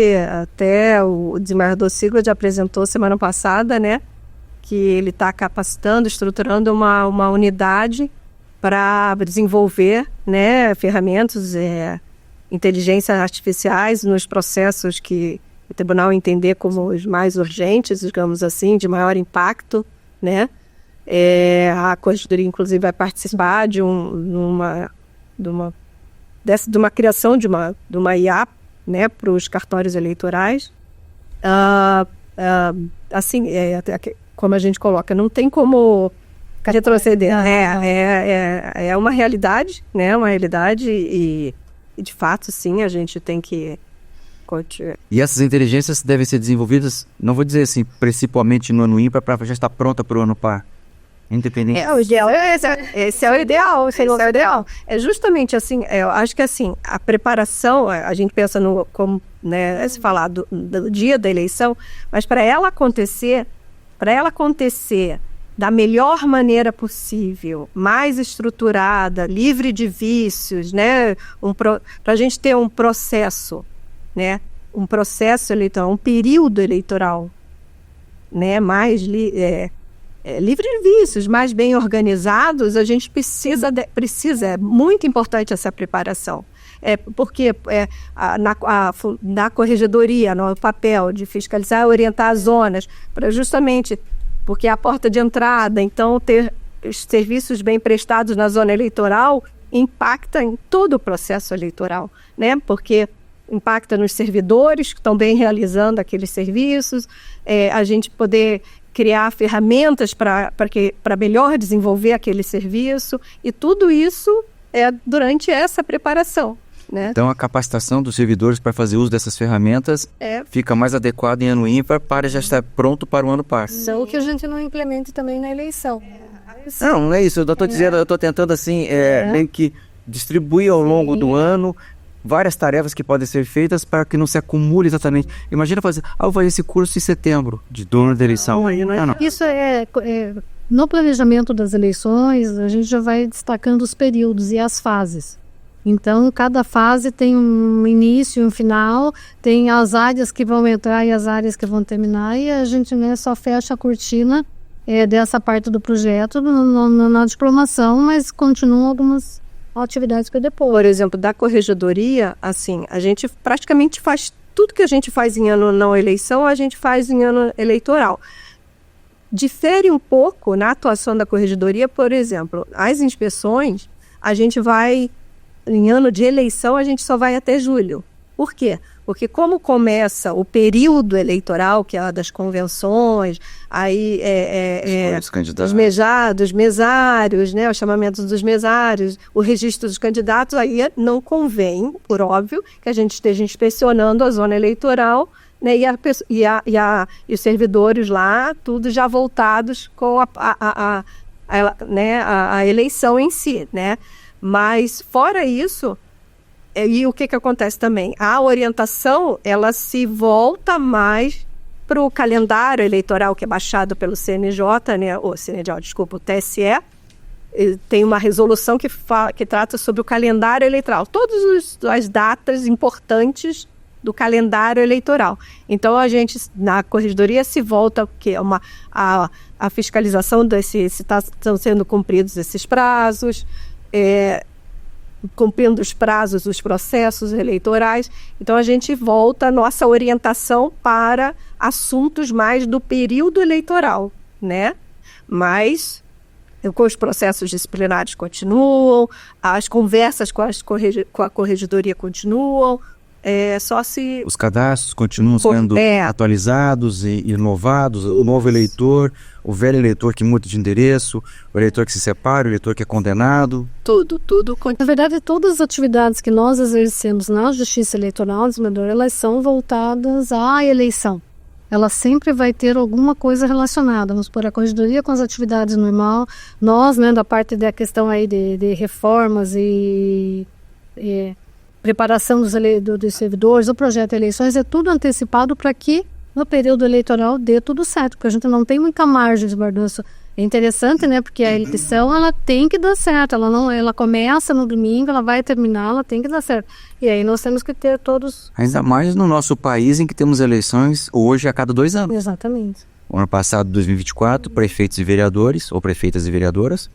até o desembargador Sigurd apresentou semana passada, né? Que ele está capacitando, estruturando uma unidade para desenvolver, né, ferramentas, inteligências artificiais nos processos que o tribunal entender como os mais urgentes, digamos assim, de maior impacto, né? A Corregedoria, inclusive, vai participar de uma criação de uma IA, né, para os cartórios eleitorais. Assim, como a gente coloca, não tem como retroceder. É uma realidade, né? Uma realidade e de fato, sim, a gente tem que continuar. E essas inteligências devem ser desenvolvidas, não vou dizer assim, principalmente no ano ímpar, para já estar pronta para o ano par. Independente. Esse é o ideal. É justamente assim, eu acho que assim, a preparação, a gente pensa como, né, se falar do dia da eleição, mas para ela acontecer da melhor maneira possível, mais estruturada, livre de vícios, né, para a gente ter um processo, né, um processo eleitoral, um período eleitoral, né, mais livre de vícios, mais bem organizados, a gente precisa, é muito importante essa preparação. Porque na corregedoria, no papel de fiscalizar e orientar as zonas, justamente porque é a porta de entrada, então ter os serviços bem prestados na zona eleitoral impacta em todo o processo eleitoral, né? Porque impacta nos servidores que estão bem realizando aqueles serviços, a gente poder criar ferramentas para melhor desenvolver aquele serviço, e tudo isso é durante essa preparação, né? Então a capacitação dos servidores para fazer uso dessas ferramentas fica mais adequada em ano ímpar para já estar pronto para o ano par. Não que a gente não implemente também na eleição. Não é isso, eu estou dizendo, eu estou tentando assim, meio que distribuir ao longo do ano várias tarefas que podem ser feitas para que não se acumule exatamente. Imagina fazer, eu vou fazer esse curso em setembro, de dono da eleição. Não. Isso no planejamento das eleições, a gente já vai destacando os períodos e as fases. Então, cada fase tem um início e um final, tem as áreas que vão entrar e as áreas que vão terminar, e a gente, né, só fecha a cortina dessa parte do projeto na diplomação, mas continuam algumas atividades para depois. Por exemplo, da corregedoria, assim, a gente praticamente faz tudo que a gente faz em ano não eleição, a gente faz em ano eleitoral. Difere um pouco na atuação da corregedoria, por exemplo, as inspeções, a gente vai, em ano de eleição, a gente só vai até julho. Por quê? Porque como começa o período eleitoral, que é a das convenções, aí dos mesários, né, os chamamentos dos mesários, o registro dos candidatos, aí não convém, por óbvio, que a gente esteja inspecionando a zona eleitoral, né, e os servidores lá, tudo já voltados com a eleição em si, né? Mas, fora isso, e o que acontece também? A orientação, ela se volta mais para o calendário eleitoral que é baixado pelo CNJ, né? O TSE, tem uma resolução que trata sobre o calendário eleitoral. Todas as datas importantes do calendário eleitoral. Então, a gente, na corregedoria, se volta a fiscalização se estão sendo cumpridos esses prazos, cumprindo os prazos dos processos eleitorais. Então, a gente volta a nossa orientação para assuntos mais do período eleitoral, né? Mas com os processos disciplinares continuam, as conversas com a corregedoria continuam, os cadastros continuam sendo atualizados e inovados, o novo eleitor, o velho eleitor que muda de endereço, o eleitor que se separa, o eleitor que é condenado. Tudo. Na verdade, todas as atividades que nós exercemos na Justiça Eleitoral, elas são voltadas à eleição. Ela sempre vai ter alguma coisa relacionada. Vamos supor, a corregedoria com as atividades normais, nós, né, da parte da questão aí de reformas e preparação dos servidores, o projeto de eleições, é tudo antecipado para que no período eleitoral dê tudo certo, porque a gente não tem muita margem de barganço. É interessante, né, porque a eleição, ela tem que dar certo, ela começa no domingo, ela vai terminar, ela tem que dar certo. E aí nós temos que ter todos... Ainda mais no nosso país, em que temos eleições hoje a cada 2 anos. Exatamente. O ano passado, 2024, prefeitos e vereadores, ou prefeitas e vereadoras.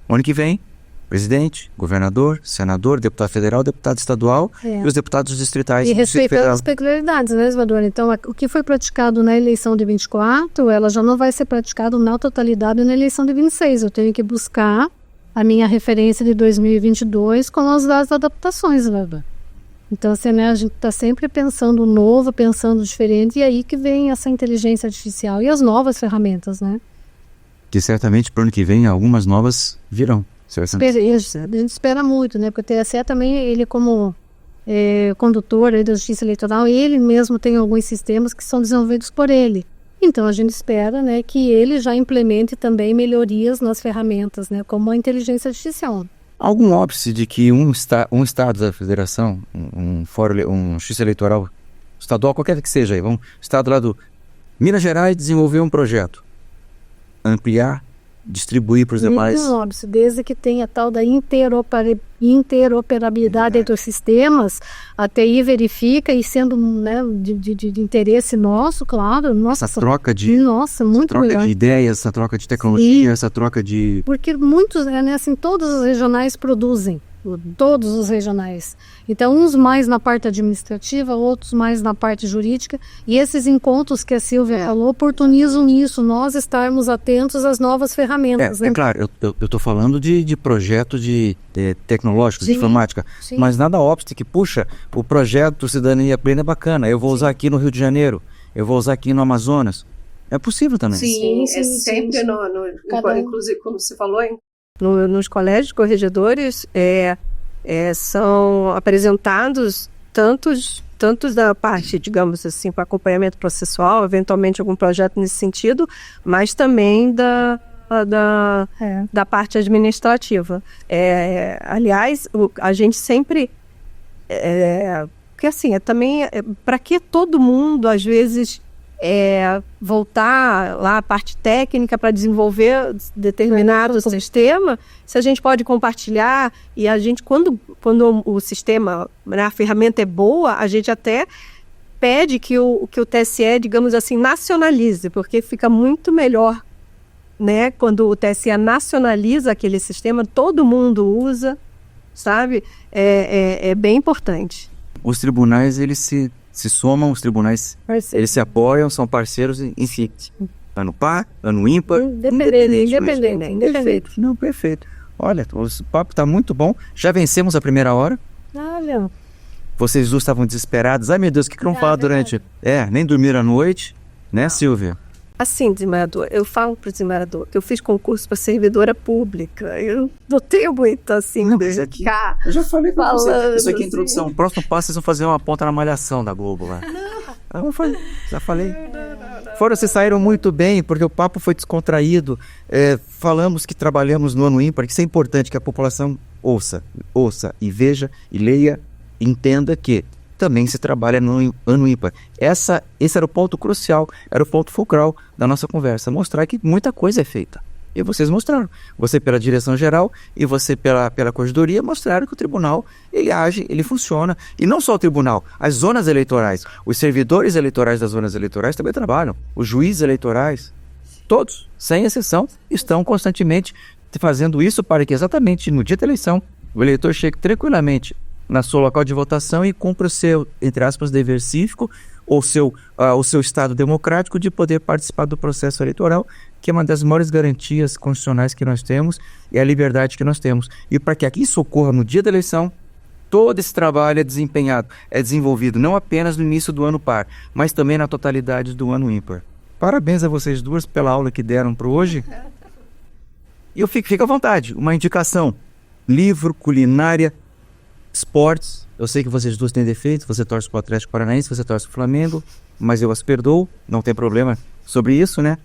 O ano que vem, presidente, governador, senador, deputado federal, deputado estadual e os deputados distritais. E respeitando as peculiaridades, né, Salvador? Então, o que foi praticado na eleição de 24, ela já não vai ser praticado na totalidade na eleição de 26. Eu tenho que buscar a minha referência de 2022 com as adaptações, Salvador. Então, assim, né, a gente está sempre pensando novo, pensando diferente, e aí que vem essa inteligência artificial e as novas ferramentas, né? Que certamente, para o ano que vem, algumas novas virão. A gente espera muito, né? Porque o TSE também, ele como condutor aí da Justiça Eleitoral, ele mesmo tem alguns sistemas que são desenvolvidos por ele. Então, a gente espera, né, que ele já implemente também melhorias nas ferramentas, né? Como a inteligência artificial. Algum óbice de que um estado da federação, um Justiça Eleitoral estadual, qualquer que seja aí, o estado lá do Minas Gerais desenvolveu um projeto, ampliar, distribuir para os demais. Óbvio, desde que tenha a tal da interoperabilidade entre os sistemas, a TI verifica e sendo, né, de interesse nosso, claro. Nossa, essa troca de ideias, essa troca de tecnologia, essa troca de... Porque muitos, né, assim, todos os regionais produzem. Todos os regionais. Então, uns mais na parte administrativa, outros mais na parte jurídica, e esses encontros que a Silvia falou oportunizam isso, nós estarmos atentos às novas ferramentas. É claro, eu estou falando de projeto de tecnológico, de informática, mas nada óbvio que, puxa, o projeto Cidadania Plena é bacana, eu vou usar aqui no Rio de Janeiro, eu vou usar aqui no Amazonas. É possível também. Sim, sempre inclusive, como você falou, nos colégios corregedores são apresentados tantos da parte, digamos assim, para acompanhamento processual, eventualmente algum projeto nesse sentido, mas também da parte administrativa. Aliás, a gente sempre... porque assim, também, para que todo mundo, às vezes... voltar lá a parte técnica para desenvolver determinado sistema, se a gente pode compartilhar, e a gente, quando o sistema, né, a ferramenta é boa, a gente até pede que o TSE, digamos assim, nacionalize, porque fica muito melhor, né, quando o TSE nacionaliza aquele sistema, todo mundo usa, sabe? É bem importante. Os tribunais, eles se somam, os tribunais, eles se apoiam, são parceiros em si. Ano par, ano ímpar. Independente. Não, perfeito. Olha, o papo está muito bom. Já vencemos a primeira hora. Olha. Vocês duas estavam desesperados. Ai, meu Deus, o que não fala durante... nem dormir à noite, né, Silvia? Assim, desembargador, eu falo para o desembargador que eu fiz concurso para servidora pública. Eu não tenho muito, assim, ficar. Eu já falei para você. Isso aqui é introdução. O próximo passo, vocês vão fazer uma ponta na Malhação da Globo lá. Já falei. Fora, vocês saíram muito bem, porque o papo foi descontraído. Falamos que trabalhamos no ano ímpar, que isso é importante, que a população ouça e veja e leia, entenda que também se trabalha no ano ímpar. Esse era o ponto crucial, era o ponto fulcral da nossa conversa, mostrar que muita coisa é feita. E vocês mostraram. Você pela direção-geral e você pela corregedoria mostraram que o tribunal, ele age, ele funciona. E não só o tribunal, as zonas eleitorais, os servidores eleitorais das zonas eleitorais também trabalham. Os juízes eleitorais, todos, sem exceção, estão constantemente fazendo isso para que exatamente no dia da eleição o eleitor chegue tranquilamente na sua local de votação e cumpra o seu, entre aspas, dever cívico ou o seu estado democrático de poder participar do processo eleitoral, que é uma das maiores garantias constitucionais que nós temos e a liberdade que nós temos. E para que isso ocorra no dia da eleição, todo esse trabalho é desenvolvido não apenas no início do ano par, mas também na totalidade do ano ímpar. Parabéns a vocês duas pela aula que deram para hoje. E fica à vontade, uma indicação, livro, culinária, esportes. Eu sei que vocês duas têm defeitos, você torce para o Atlético Paranaense, você torce para o Flamengo, mas eu as perdoo, não tem problema sobre isso, né?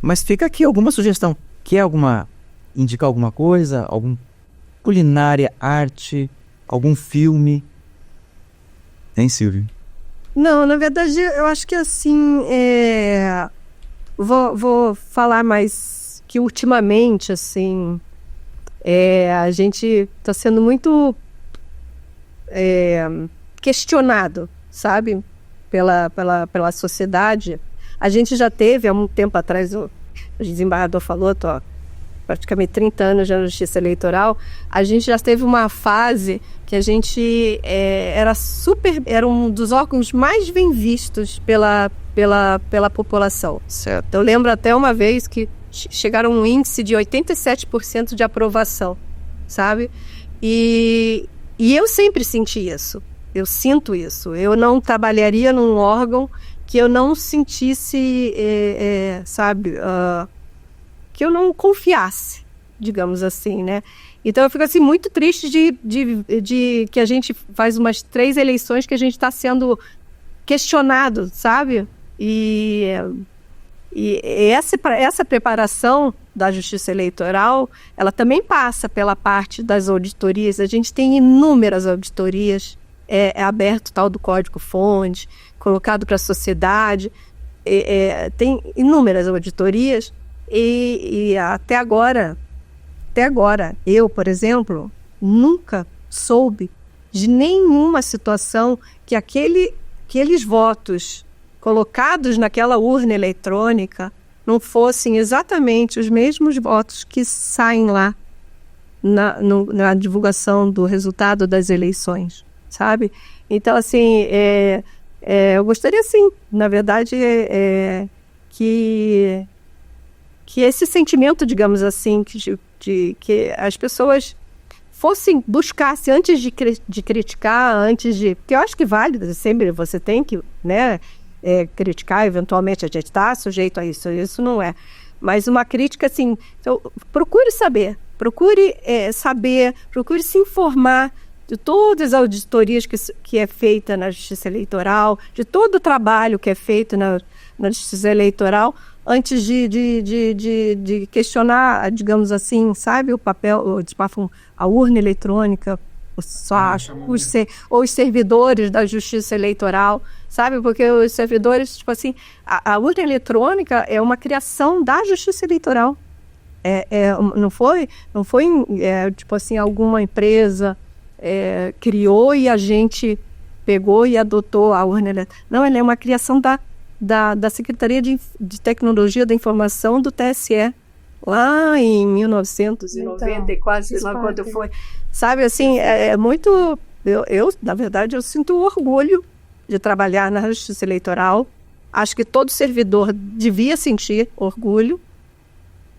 Mas fica aqui alguma sugestão. Quer indicar alguma coisa? Algum culinária, arte, algum filme? Hein, Silvio? Não, na verdade, eu acho que assim, vou falar mais que ultimamente, assim, a gente está sendo muito questionado, sabe, pela sociedade. A gente já teve, há um tempo atrás, o desembargador falou, tô praticamente 30 anos já na Justiça Eleitoral, a gente já teve uma fase que a gente era um dos órgãos mais bem vistos pela população. Certo. Eu lembro até uma vez que chegaram um índice de 87% de aprovação, sabe? E eu sempre senti isso, eu sinto isso. Eu não trabalharia num órgão que eu não sentisse, que eu não confiasse, digamos assim, né? Então eu fico assim muito triste de que a gente faz umas 3 eleições que a gente está sendo questionado, sabe? E essa preparação da Justiça Eleitoral, ela também passa pela parte das auditorias. A gente tem inúmeras auditorias, é aberto tal do código-fonte, colocado para a sociedade, tem inúmeras auditorias e até agora, eu, por exemplo, nunca soube de nenhuma situação que aqueles votos colocados naquela urna eletrônica não fossem exatamente os mesmos votos que saem lá na divulgação do resultado das eleições, sabe? Então, assim, eu gostaria, sim, na verdade, que esse sentimento, digamos assim, de que as pessoas buscassem, antes de criticar, porque eu acho que vale, sempre você tem que, né, criticar, eventualmente a gente está sujeito a isso não é. Mas uma crítica, assim, então, procure saber, procure se informar de todas as auditorias que é feita na Justiça Eleitoral, de todo o trabalho que é feito na Justiça Eleitoral, antes de questionar, digamos assim, sabe, a urna eletrônica, os servidores da Justiça Eleitoral, sabe? Porque os servidores, tipo assim, a urna eletrônica é uma criação da Justiça Eleitoral. Não foi tipo assim, alguma empresa criou e a gente pegou e adotou a urna eletrônica. Não, ela é uma criação da Secretaria de Tecnologia da Informação do TSE, lá em 1990, e quase lá quando foi. Sabe, assim, muito... na verdade, eu sinto orgulho de trabalhar na Justiça Eleitoral. Acho que todo servidor devia sentir orgulho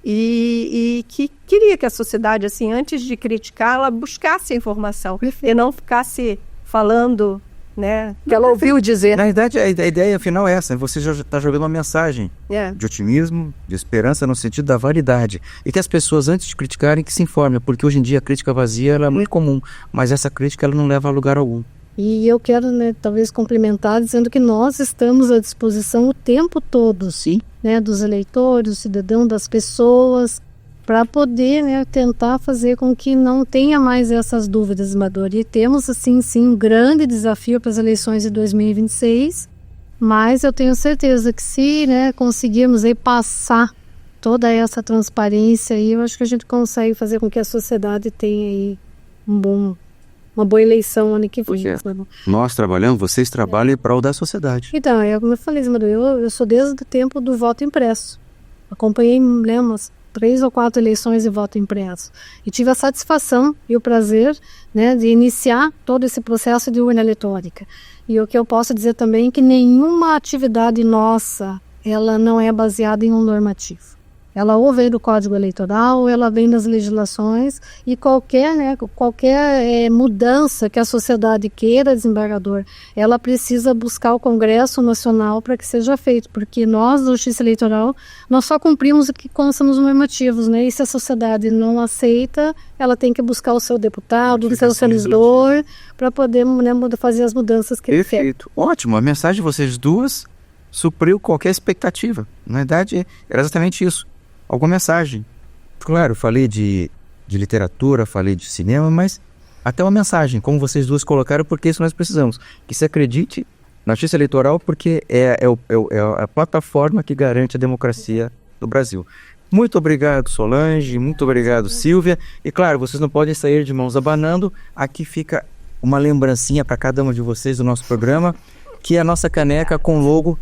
e que queria que a sociedade, assim, antes de criticar, ela buscasse a informação e não ficasse falando, né, que ela ouviu dizer. Na verdade, a ideia final é essa. Você já está jogando uma mensagem de otimismo, de esperança no sentido da validade. E que as pessoas, antes de criticarem, que se informem. Porque hoje em dia a crítica vazia ela é muito comum. Mas essa crítica ela não leva a lugar algum. E eu quero, né, talvez complementar dizendo que nós estamos à disposição o tempo todo, sim, né, dos eleitores, do cidadão, das pessoas, para poder, né, tentar fazer com que não tenha mais essas dúvidas, Amador. E temos, assim, sim, um grande desafio para as eleições de 2026, mas eu tenho certeza que se, né, conseguirmos aí passar toda essa transparência, aí, eu acho que a gente consegue fazer com que a sociedade tenha aí uma boa eleição ano que vem. Nós trabalhamos, vocês trabalham em prol da sociedade. Então, como eu falei, eu sou desde o tempo do voto impresso. Acompanhei, né, umas 3 ou 4 eleições de voto impresso. E tive a satisfação e o prazer, né, de iniciar todo esse processo de urna eletrônica. E o que eu posso dizer também é que nenhuma atividade nossa, ela não é baseada em um normativo. Ela ou vem do Código Eleitoral, ou ela vem das legislações, e qualquer mudança que a sociedade queira, desembargador, ela precisa buscar o Congresso Nacional para que seja feito, porque nós, da Justiça Eleitoral, nós só cumprimos o que consta nos normativos, né? E se a sociedade não aceita, ela tem que buscar o seu deputado, o seu senador, para poder, né, fazer as mudanças que ele quer. Perfeito. Ótimo, a mensagem de vocês duas supriu qualquer expectativa. Na verdade, era exatamente isso. Alguma mensagem. Claro, falei de literatura, falei de cinema, mas até uma mensagem, como vocês duas colocaram, porque isso nós precisamos. Que se acredite na Justiça Eleitoral, porque é a plataforma que garante a democracia do Brasil. Muito obrigado, Solange, muito obrigado, Silvia. E claro, vocês não podem sair de mãos abanando. Aqui fica uma lembrancinha para cada uma de vocês do nosso programa, que é a nossa caneca com logo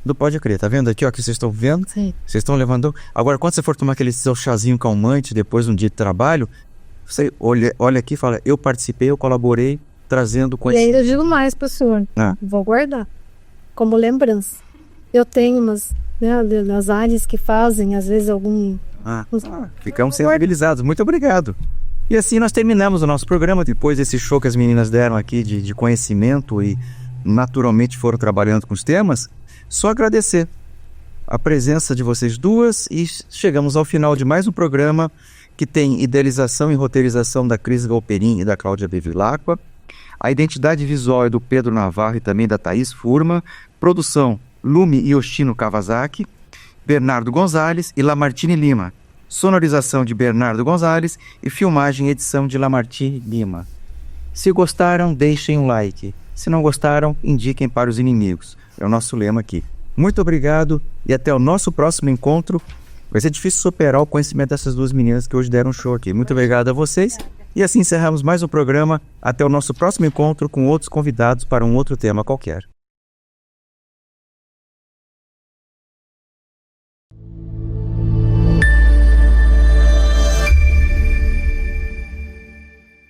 do Pode Crer. Tá vendo aqui, ó, que vocês estão vendo? Sim. Vocês estão levando... Agora, quando você for tomar aquele seu chazinho calmante depois de um dia de trabalho, você olha aqui e fala, eu participei, eu colaborei, trazendo conhecimento. E ainda digo mais para o senhor, vou guardar como lembrança. Eu tenho umas, né, das áreas que fazem, às vezes, ficamos sensibilizados. Muito obrigado. E assim nós terminamos o nosso programa, depois desse show que as meninas deram aqui de conhecimento e naturalmente foram trabalhando com os temas. Só agradecer a presença de vocês duas e chegamos ao final de mais um programa que tem idealização e roteirização da Cris Galperin e da Cláudia Bevilacqua, a identidade visual é do Pedro Navarro e também da Thaís Furman, produção Lume e Yoshino Kawasaki, Bernardo Gonzalez e Lamartine Lima, sonorização de Bernardo Gonzalez e filmagem e edição de Lamartine Lima. Se gostaram, deixem um like. Se não gostaram, indiquem para os inimigos. É o nosso lema aqui. Muito obrigado e até o nosso próximo encontro. Vai ser difícil superar o conhecimento dessas duas meninas que hoje deram um show aqui. Muito obrigado a vocês. E assim encerramos mais um programa. Até o nosso próximo encontro com outros convidados para um outro tema qualquer.